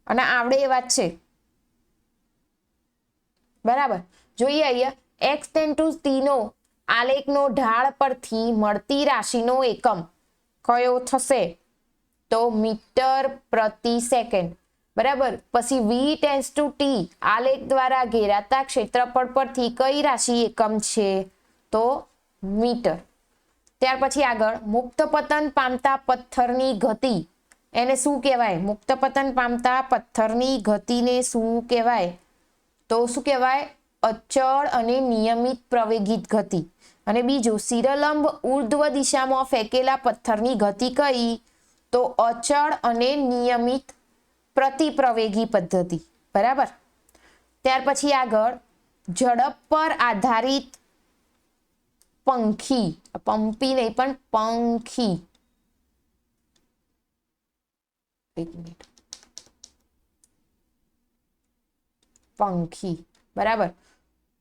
અને આવડે એવા જ છે, બરાબર. જોઈએ અહીંયા x → t નો આલેખનો ઢાળ પરથી મળતી રાશિનો એકમ કયો થશે? તો મીટર પ્રતિ સેકન્ડ, બરાબર. પછી v → t આલેખ દ્વારા ઘેરાતા ક્ષેત્રફળ પરથી કઈ રાશિ એકમ છે? તો મીટર. ત્યાર પછી આગળ મુક્ત પતન પામતા પથ્થરની ગતિ, એને શું કહેવાય? મુક્ત પતન પામતા પથ્થરની ગતિને શું કહેવાય? તો શું કહેવાય? અચળ અને નિયમિત પ્રવેગિત ગતિ. અને બીજું શિરલંબ ઉર્ધ્વ દિશામાં ફેંકેલા પથ્થરની ગતિ કઈ? તો અચળ અને નિયમિત પ્રતિપ્રવેગી પદ્ધતિ, બરાબર. ત્યાર પછી આગળ ઝડપ પર આધારિત પંખી, પંપી નહીં પણ પંખી, એક મિનિટ, પંખી, બરાબર.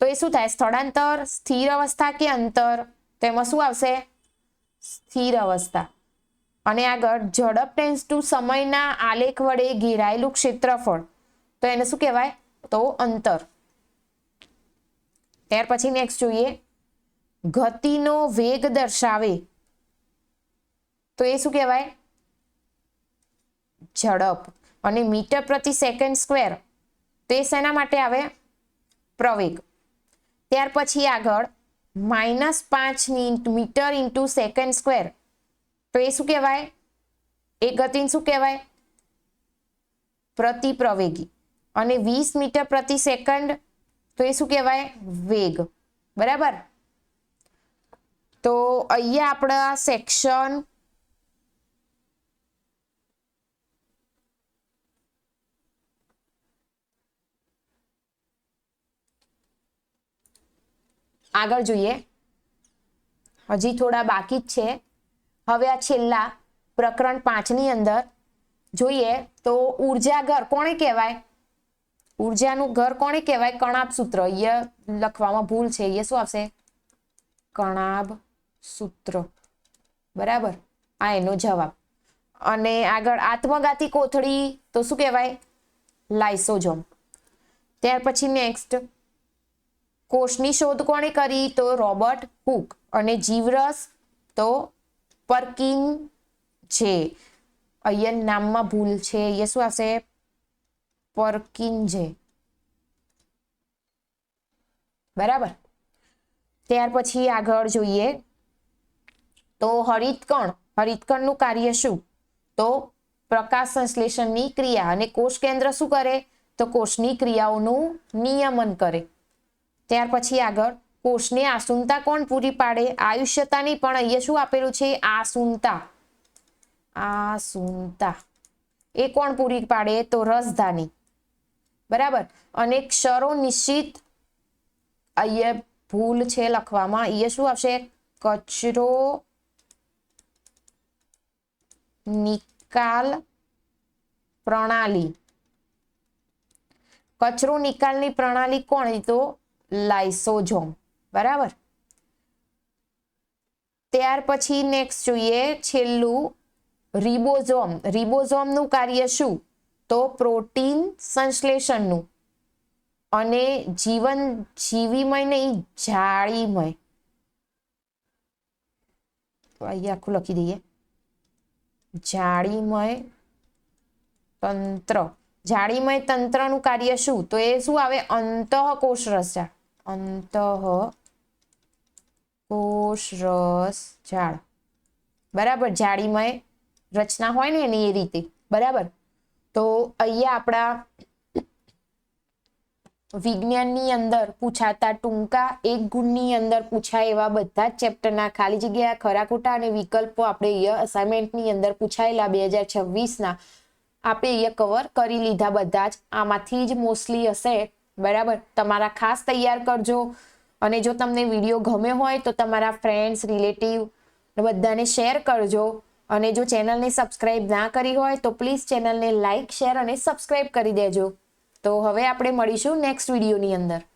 તો એ શું થાય? સ્થળાંતર, સ્થિર અવસ્થા કે અંતર? તો એમાં શું આવશે? સ્થિર અવસ્થા. અને આગળ ઝડપ → સમયના આલેખ વડે ઘેરાયેલું ક્ષેત્રફળ, તો એને શું કહેવાય? તો અંતર. ત્યાર પછી નેક્સ્ટ જોઈએ, ગતિનો વેગ દર્શાવે, તો એ શું કહેવાય? ઝડપ. અને મીટર પ્રતિ સેકન્ડ સ્ક્વેર, તો એ શેના માટે આવે? પ્રવેગ. ત્યાર પછી આગળ -5 મીટર × સેકન્ડ સ્ક્વેર, તો એ શું કહેવાય? એ ગતિને શું કહેવાય? પ્રતિપ્રવેગી. અને 20 મીટર પ્રતિ સેકન્ડ, તો એ શું કહેવાય? વેગ, બરાબર. તો અહીંયા આપણા સેક્શન આગળ જોઈએ, હજી થોડા બાકી જ છે. હવે આ છેલ્લા પ્રકરણ 5 ની અંદર જોઈએ તો ઉર્જા ઘર કોને કહેવાય? ઉર્જાનું ઘર કોને કહેવાય? કણાબ સૂત્ર. અહીંયા લખવામાં ભૂલ છે, અહીંયા શું આવશે? કણાબ સૂત્ર. બરાબર, આ એનો જવાબ. અને આગળ આત્મઘાતી કોથળી તો શું કહેવાય? લાઇસોઝોમ. ત્યાર પછી નેક્સ્ટ, કોષની શોધ કોણે કરી? તો રોબર્ટ હુક. અને જીવરસ તો પરકિન છે. અહીંયા નામમાં ભૂલ છે, અહીંયા શું આવશે? પરકિંજે. બરાબર. ત્યાર પછી આગળ જોઈએ તો હરિતકણ. હરિતકણનું કાર્ય શું? તો પ્રકાશ સંશ્લેષણની ક્રિયા. અને કોષ કેન્દ્ર શું કરે? તો કોષની ક્રિયાઓનું નિયમન કરે. ત્યાર પછી આગળ, કોષને આસુનતા કોણ પૂરી પાડે? આયુષ્યતા નહીં, પણ અહીંયા શું આપેલું છે? આસુનતા. આસુનતા એ કોણ પૂરી પાડે? તો રસધાની. બરાબર. અને ક્ષરો નિશ્ચિત, અહીંયા ભૂલ છે લખવામાં, અહીંયા શું આવશે? કચરો નિકાલ પ્રણાલી. કચરો નિકાલની પ્રણાલી કોણ? તો લાઇસોઝોમ. બરાબર. ત્યાર પછી નેક્સ્ટ જોઈએ, છેલ્લું રિબોઝોમ. રિબોઝોમનું કાર્ય શું? તો પ્રોટીન સંશ્લેષણનું. અને જીવીમય નહીં, જાળીમય. તો અહીંયા આખું લખી દઈએ, જાળીમય તંત્ર. જાળીમય તંત્રનું કાર્ય શું? તો એ શું આવે? અંતઃકોષ રસજાળ. અંતઃકોષ રસજાળ. બરાબર. જાળીમય રચના હોય ને એની એ રીતે. બરાબર. તો અહીંયા આપણા વિજ્ઞાનની અંદર પૂછાતા ટૂંકા 1 ગુણની અંદર પૂછાય એવા બધા જ ચેપ્ટરના ખાલી જગ્યા, ખરા ખોટા અને વિકલ્પો આપણે અહીંયા અસાઇનમેન્ટની અંદર પૂછાયેલા 2026ના આપણે અહીંયા કવર કરી લીધા બધા જ. આમાંથી જ મોસ્ટલી હશે. બરાબર. તમારા ખાસ તૈયાર કરજો. અને જો તમને વિડીયો ગમ્યો હોય તો તમારા ફ્રેન્ડ્સ, રિલેટિવ બધાને શેર કરજો. અને જો ચેનલને સબસ્ક્રાઇબ ના કરી હોય તો પ્લીઝ ચેનલને લાઇક, શેર અને સબસ્ક્રાઇબ કરી દેજો. તો હવે આપણે મળીશું નેક્સ્ટ વિડીયોની અંદર.